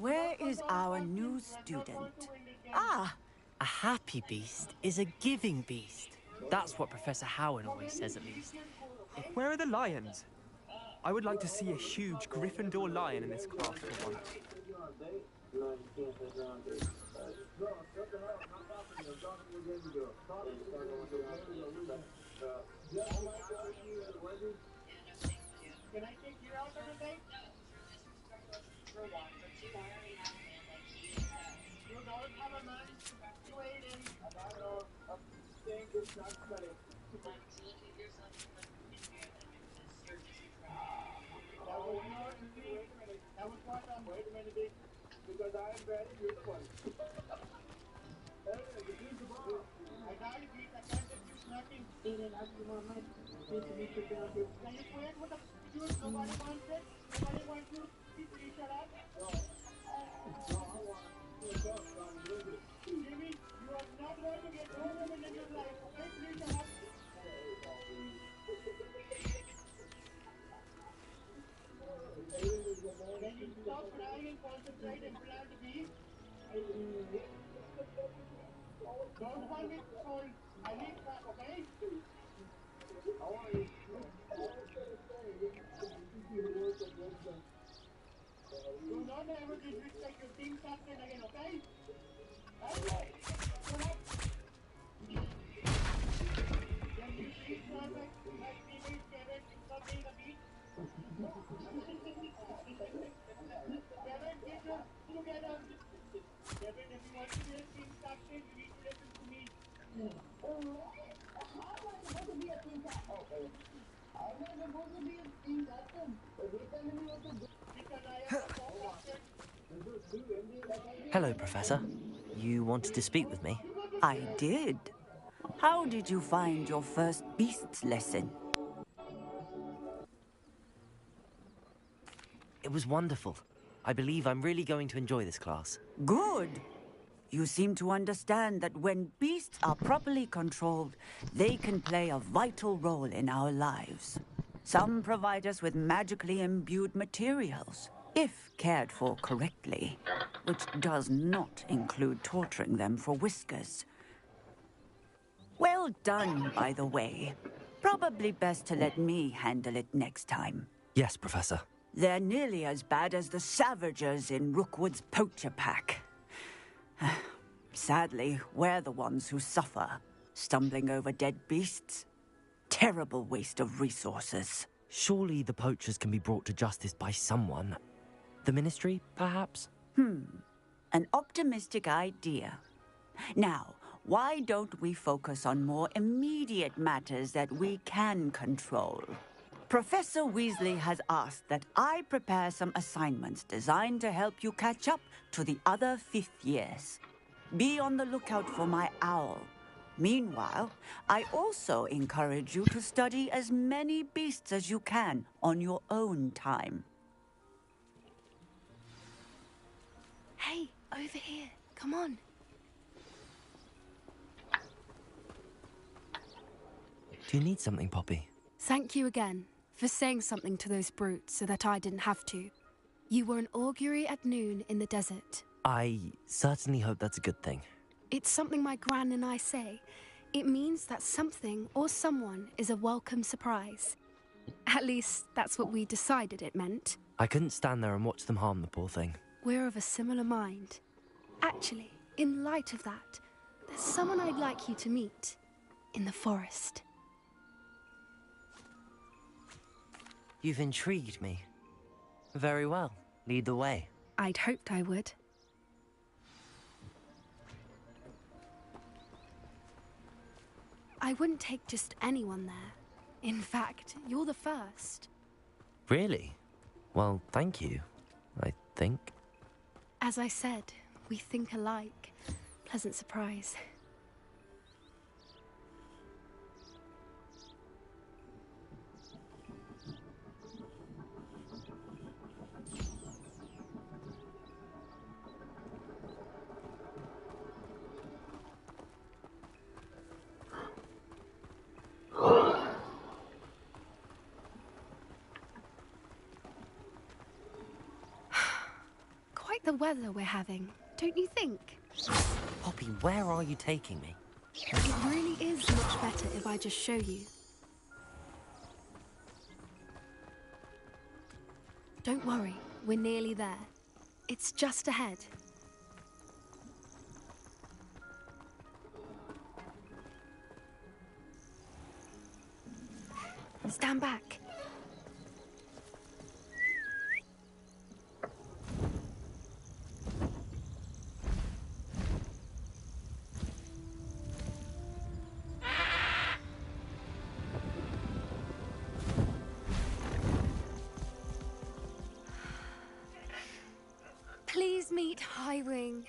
where is our new student? Ah! A happy beast is a giving beast. That's what Professor Howard always says, at least. Where are the lions? I would like to see a huge Gryffindor lion in this class for once. Can I take you out of the day? You don't have a man to aid in a matter of saying it's not funny. That was what I'm wait a minute, because I am very beautiful. I got it, I can't just do nothing. Can you quit with the dude? Nobody wants it? Nobody wants you? Please shut up. Jimmy, you are not going to get no woman in your life, okay? Please shut up. Can you stop crying and concentrate and plan to be? Don't find it cold. I need crap, okay? Do not ever disrespect your team captain again, okay? Right? Shut up. Can you please respect my teammate Kevin stop being a beat? Kevin, get your together. Kevin, if you want to be a team captain, you need to listen to me. I'm not supposed to be a team captain. Okay. I'm not supposed to be a team captain. But you're telling me what to do. Because I am a top captain. Hello, Professor. You wanted to speak with me? I did. how did you find your first beasts lesson? It was wonderful. I believe I'm really going to enjoy this class. Good. You seem to understand that when beasts are properly controlled, they can play a vital role in our lives. Some provide us with magically imbued materials, if cared for correctly, which does not include torturing them for whiskers. Well done, by the way. Probably best to let me handle it next time. Yes, Professor. They're nearly as bad as the Savagers in Rookwood's poacher pack. Sadly, we're the ones who suffer, stumbling over dead beasts. Terrible waste of resources. Surely the poachers can be brought to justice by someone. The Ministry, perhaps? An optimistic idea. Now, why don't we focus on more immediate matters that we can control? Professor Weasley has asked that I prepare some assignments designed to help you catch up to the other fifth years. Be on the lookout for my owl. Meanwhile, I also encourage you to study as many beasts as you can on your own time. Hey, over here. Come on. Do you need something, Poppy? Thank you again for saying something to those brutes so that I didn't have to. You were an augury at noon in the desert. I certainly hope that's a good thing. It's something my gran and I say. It means that something or someone is a welcome surprise. At least, that's what we decided it meant. I couldn't stand there and watch them harm the poor thing. We're of a similar mind. Actually, in light of that, there's someone I'd like you to meet in the forest. You've intrigued me. Very well. Lead the way. I'd hoped I would. I wouldn't take just anyone there. In fact, you're the first. Really? Well, thank you, I think. As I said, we think alike. Pleasant surprise. Quite the weather we're having, don't you think? Poppy, where are you taking me? It really is much better if I just show you. Don't worry, we're nearly there. It's just ahead. Stand back. Please meet Highwing.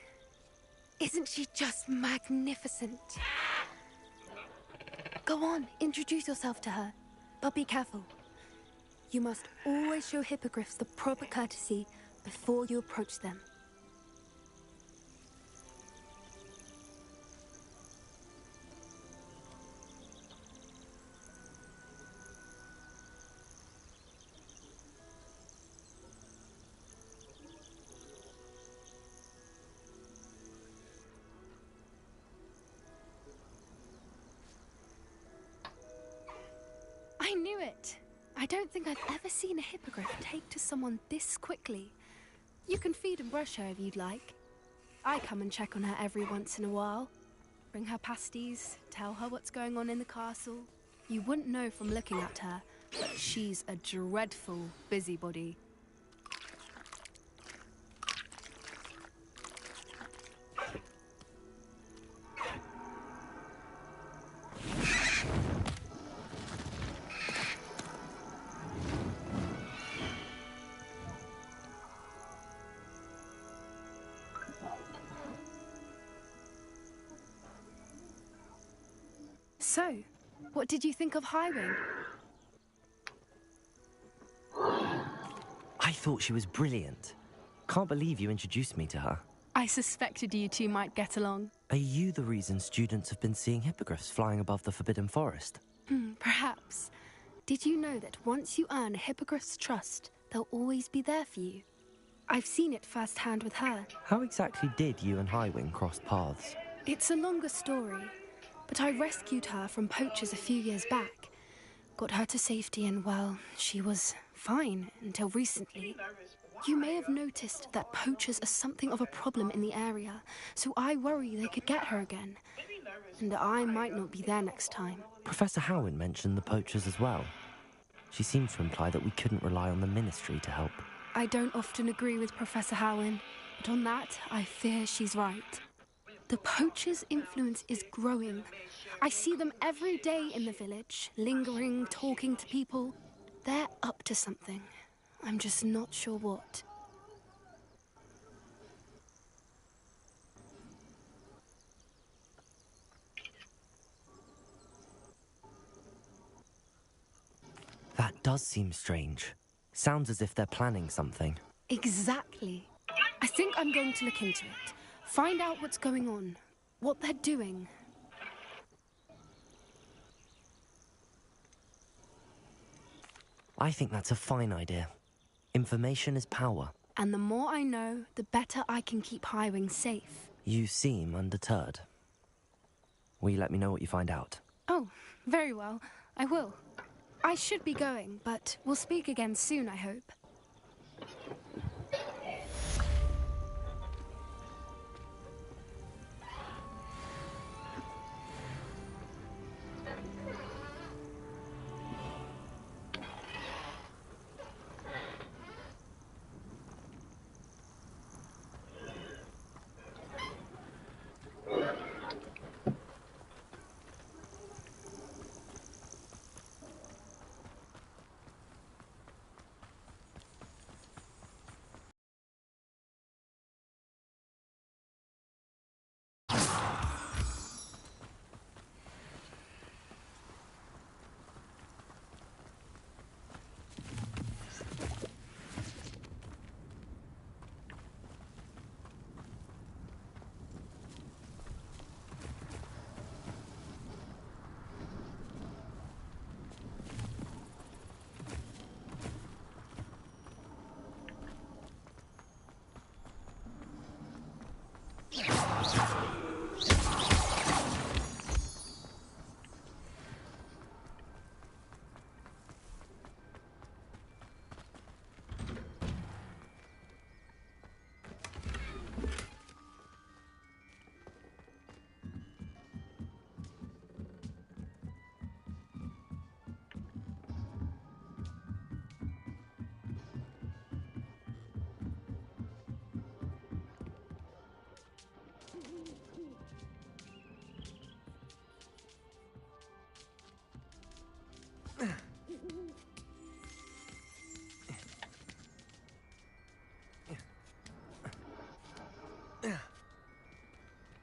Isn't she just magnificent? Go on, introduce yourself to her. But be careful. You must always show hippogriffs the proper courtesy before you approach them. I knew it! I don't think I've ever seen a hippogriff take to someone this quickly. You can feed and brush her if you'd like. I come and check on her every once in a while. Bring her pasties, tell her what's going on in the castle. You wouldn't know from looking at her, but she's a dreadful busybody. So, what did you think of Highwing? I thought she was brilliant. Can't believe you introduced me to her. I suspected you two might get along. Are you the reason students have been seeing hippogriffs flying above the Forbidden Forest? Perhaps. Did you know that once you earn a hippogriff's trust, they'll always be there for you? I've seen it firsthand with her. How exactly did you and Highwing cross paths? It's a longer story, but I rescued her from poachers a few years back. Got her to safety and, well, she was fine until recently. You may have noticed that poachers are something of a problem in the area, so I worry they could get her again. And I might not be there next time. Professor Howin mentioned the poachers as well. She seemed to imply that we couldn't rely on the Ministry to help. I don't often agree with Professor Howin, but on that, I fear she's right. The poachers' influence is growing. I see them every day in the village, lingering, talking to people. They're up to something. I'm just not sure what. That does seem strange. Sounds as if they're planning something. Exactly. I think I'm going to look into it. Find out what's going on, what they're doing. I think that's a fine idea. Information is power. And the more I know, the better I can keep Highwing safe. You seem undeterred. Will you let me know what you find out? Oh, very well. I will. I should be going, but we'll speak again soon, I hope.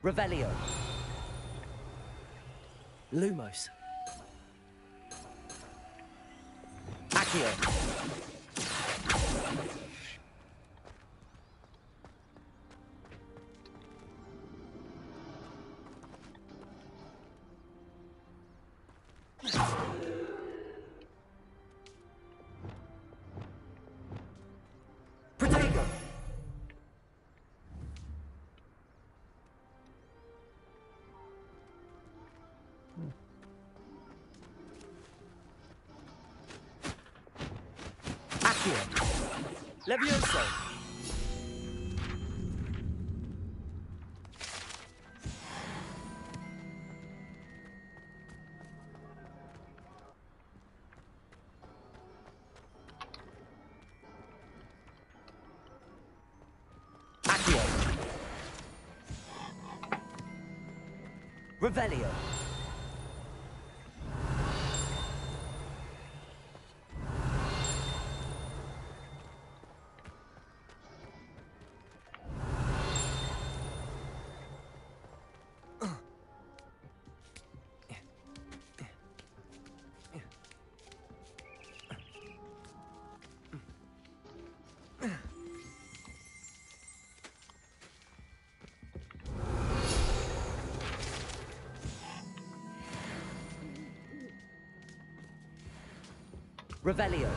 Revelio. Lumos. Accio. Protego. Levioso! Accio! Revelio! Revelio.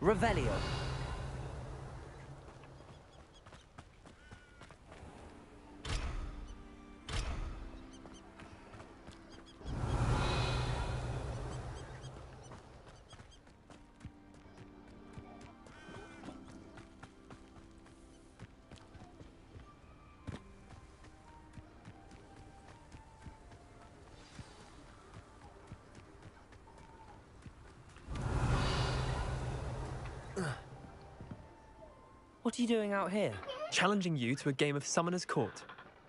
Revelio. What are you doing out here? Challenging you to a game of Summoner's Court.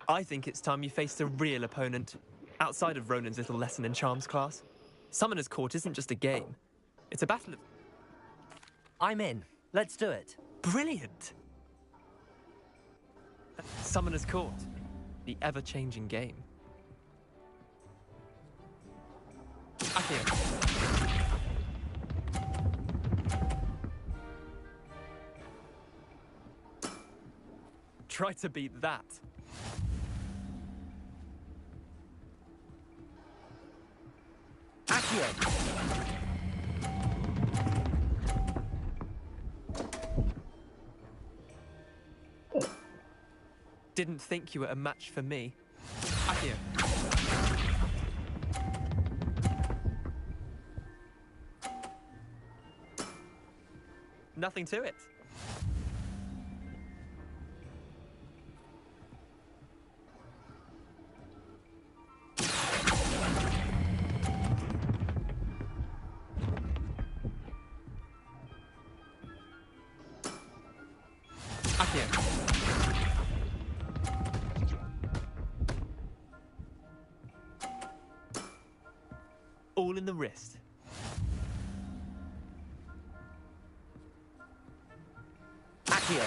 I think it's time you faced a real opponent, outside of Ronan's little lesson in charms class. Summoner's Court isn't just a game. It's a battle of... I'm in. Let's do it. Brilliant! Summoner's Court. The ever-changing game. Accio. Try to beat that. Accio. Didn't think you were a match for me. Accio. Nothing to it. All in the wrist. Accio.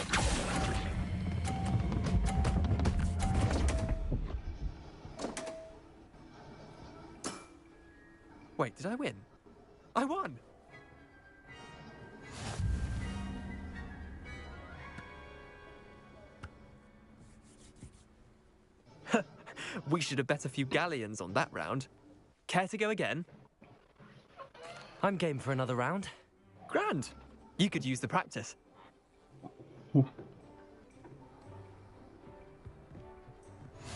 Wait, did I win? I won! We should have bet a few galleons on that round. Care to go again? I'm game for another round. Grand. You could use the practice.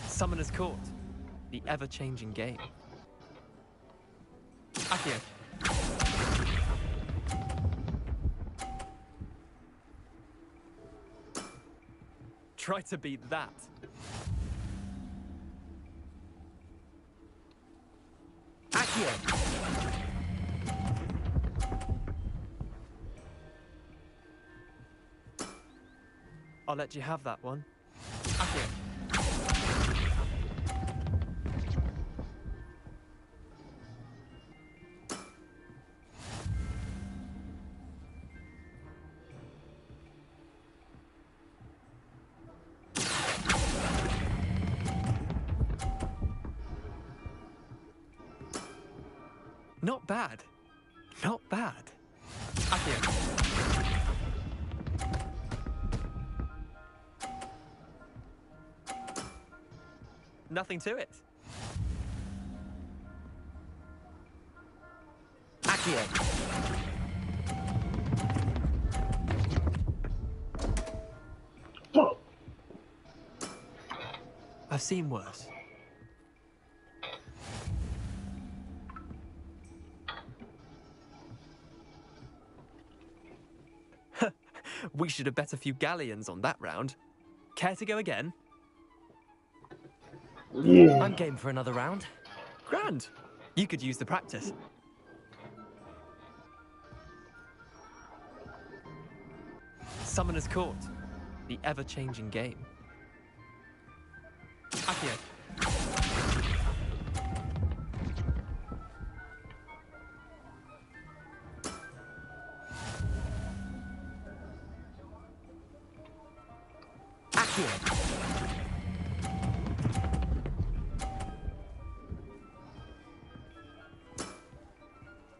Summoner's Court. The ever-changing game. Accio. Try to beat that. Accio. I'll let you have that one. Accio. Not bad. Not bad. Accio. Nothing to it. Accio. I've seen worse. We should have bet a few galleons on that round. Care to go again? Yeah. I'm game for another round. Grand. You could use the practice. Summoner's Court. The ever-changing game. Accio.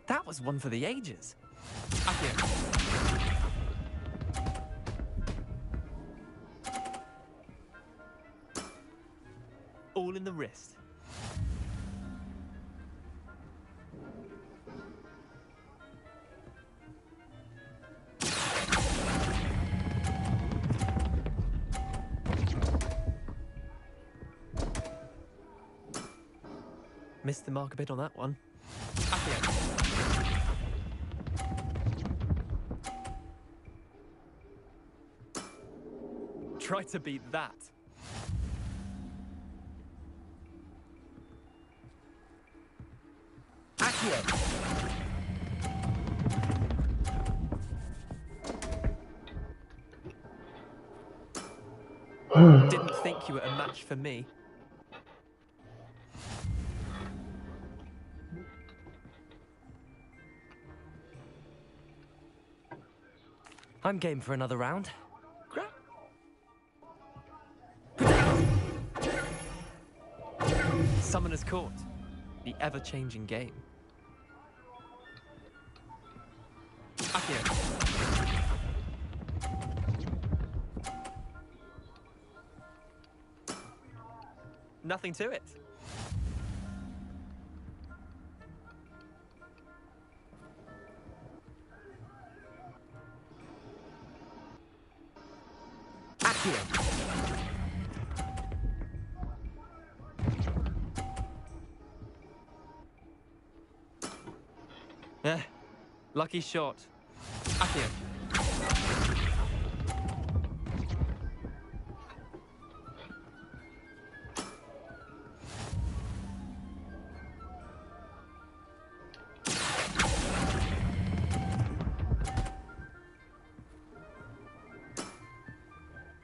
That was one for the ages. Accio. All in the wrist. Missed the mark a bit on that one. Accio. Try to beat that. Didn't think you were a match for me. I'm game for another round. Summoner's Court. The ever-changing game. Accio. Nothing to it. Accio. Lucky shot. Accio.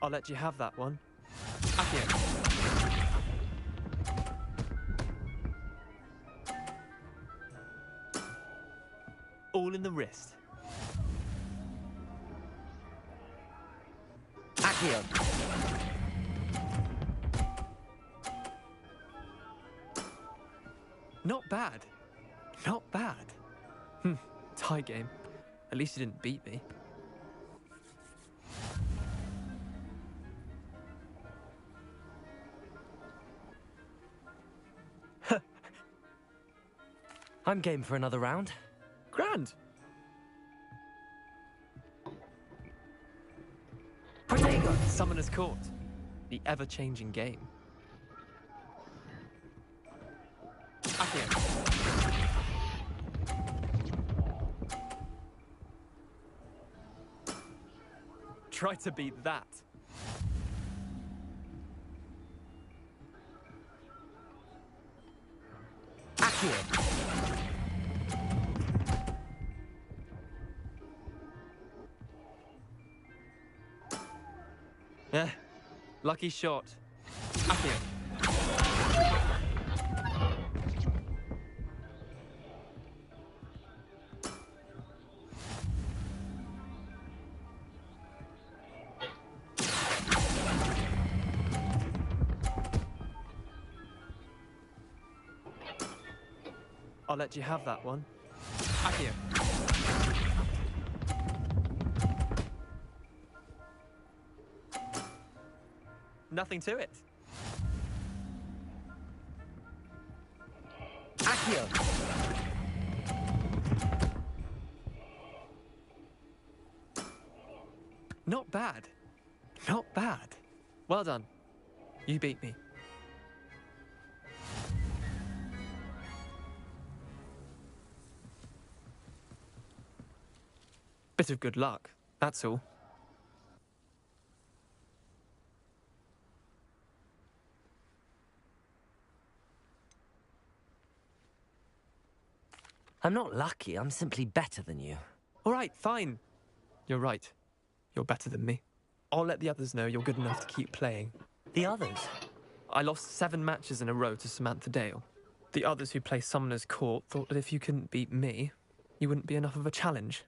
I'll let you have that one. Accio. All in the wrist. Accio. Not bad. Not bad. Tie game. At least you didn't beat me. I'm game for another round. Grand. Protego. Summoner's Court. The ever-changing game. Accio. Try to beat that. Accio. Lucky shot. Accio. I'll let you have that one. Accio. Nothing to it. Accio. Not bad. Not bad. Well done. You beat me. Bit of good luck, that's all. I'm not lucky, I'm simply better than you. All right, fine. You're right. You're better than me. I'll let the others know you're good enough to keep playing. The others? I lost 7 matches in a row to Samantha Dale. The others who play Summoner's Court thought that if you couldn't beat me, you wouldn't be enough of a challenge.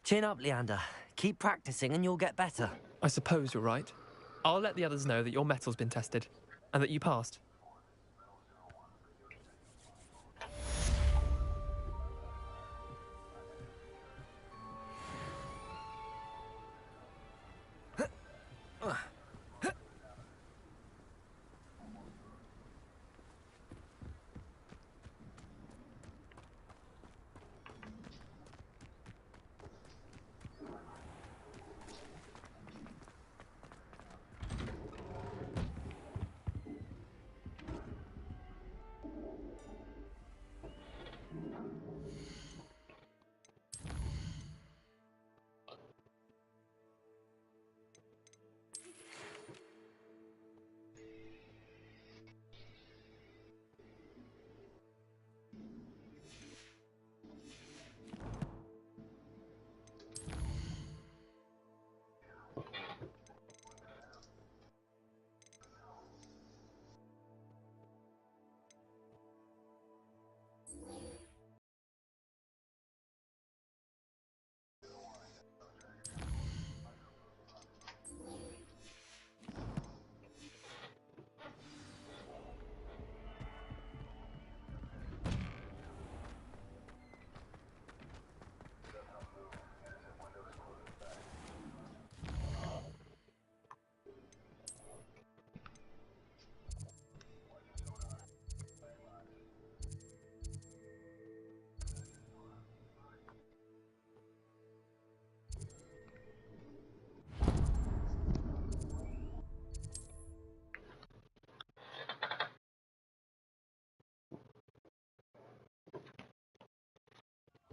Chin up, Leander. Keep practicing and you'll get better. I suppose you're right. I'll let the others know that your metal's been tested, and that you passed.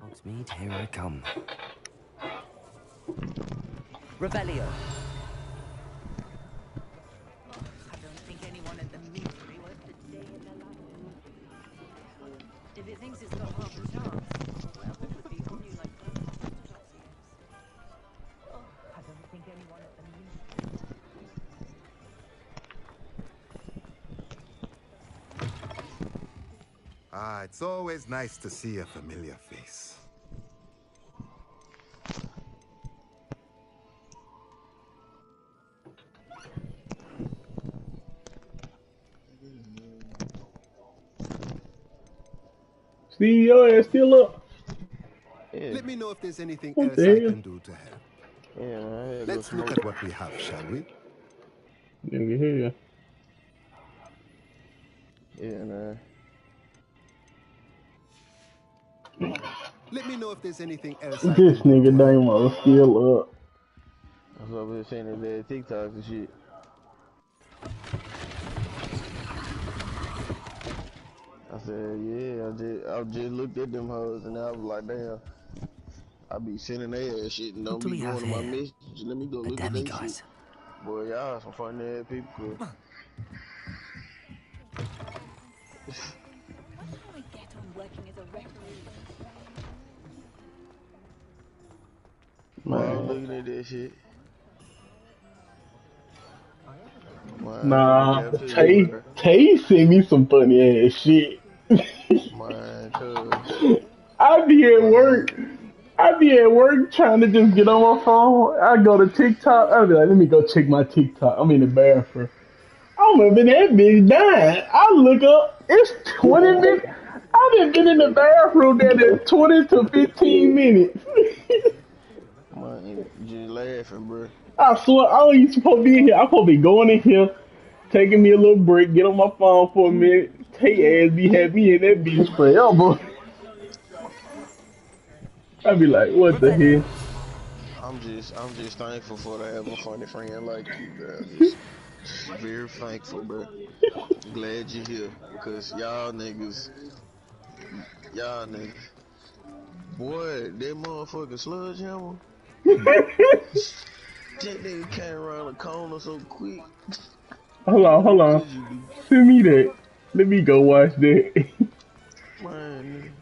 Hogsmeade, here I come. Revelio. I don't think anyone at the ministry worked a day in their life. If it thinks it's got half a chance, well, it could be on you like I don't think anyone at the ministry. Ah, it's always nice to see a familiar face. See, your ass still up. Yeah. Let me know if there's anything What else the I hell? can do to help. Yeah, man. Let's look at what we have, shall we? Nigga here. Yeah, man. Let me know if there's anything else This I can do nigga to help. Damo still up. That's what I've been saying that TikTok and shit. I said, yeah, I just looked at them hoes and I was like, damn, I be sending their ass shit and don't do be we going have to my here? messages. Let me go A look at they shit. demiguise. Boy, y'all some funny ass people. Cool. Why can't I get on working as a referee? Boy, I was Man. looking at that shit. Man, from the Nah, cafeteria, bro. Tay sent me some funny ass shit. Man, cuz. I be at work. I be at work trying to just get on my phone. I go to TikTok. I be like, let me go check my TikTok. I'm in the bathroom. I'm up in that bitch dying. I look up. It's 20 minutes. I done been in the bathroom there at 20 to 15 minutes. Man, just laughing, bro. I swear, I ain't supposed to be in here. I'm supposed to be going in here, taking me a little break, get on my phone for a minute. Tay ass be had me in that bitch forever. I be like, what the hell? I'm just thankful for to have a funny friend like you, bro. Just very thankful, bro. Glad you're here because y'all niggas, boy, that motherfucking sludge hammer. That nigga came around the corner so quick. Hold on, hold What on. could you do? Send me that. Let me go watch that. Man,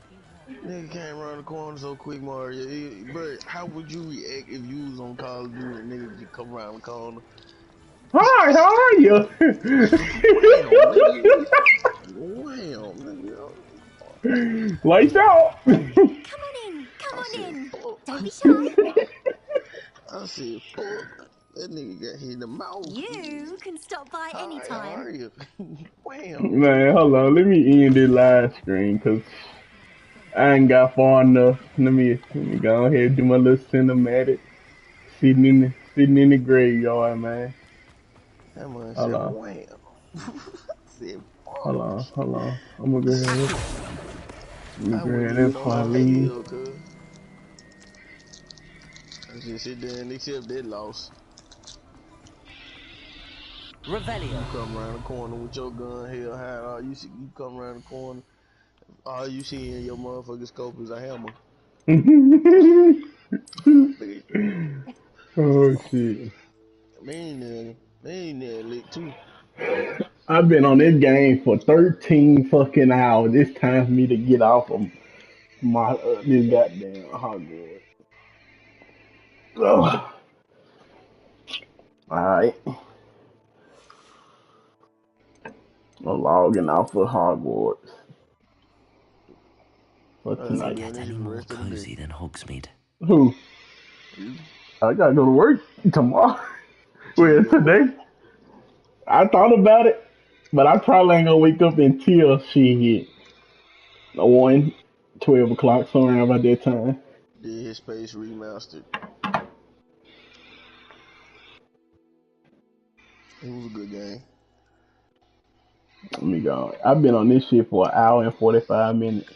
nigga came around the corner so quick, Mario. Bro, how would you react if you was on Call of Duty and nigga just come around the corner? Hi, how are you? Wham, nigga. Wham, nigga. Lights out. Come on in. Come I on said, in. Don't fuck. be shy. I said, fuck. That nigga got hit in the mouth. You can stop by Hi, how anytime. are you? Wham. Man, hold on. Let me end this live stream because I ain't got far enough. Let me go ahead and do my little cinematic. Sitting in the graveyard, man. That man Hold said, on. wham. I said, Hold fuck. on, hold on. I'm gonna grab it. Let me I wouldn't grab even that know before I how to leave. heal, cuz. I just sit there and accept that loss. You Revelio. come around the corner with your gun held high. All you see, you come around the corner. All you see in your motherfucking scope is a hammer. Nigga, Oh shit. they ain't there lick too. I've been on this game for 13 fucking hours. It's time for me to get off of my this goddamn Hogwarts. Ugh. Alright. I'm logging off of Hogwarts for I ain't gonna Does it be tonight. on get this any for the more rest of the day. cozy than Hogsmeade? Who? You, I gotta go to work tomorrow. so you Well, go to work. today. I thought about it, but I probably ain't gonna wake up until she hit 1, 12 o'clock, somewhere about that time. Did his space remastered. It was a good game. Let me go. I've been on this shit for an hour and 45 minutes.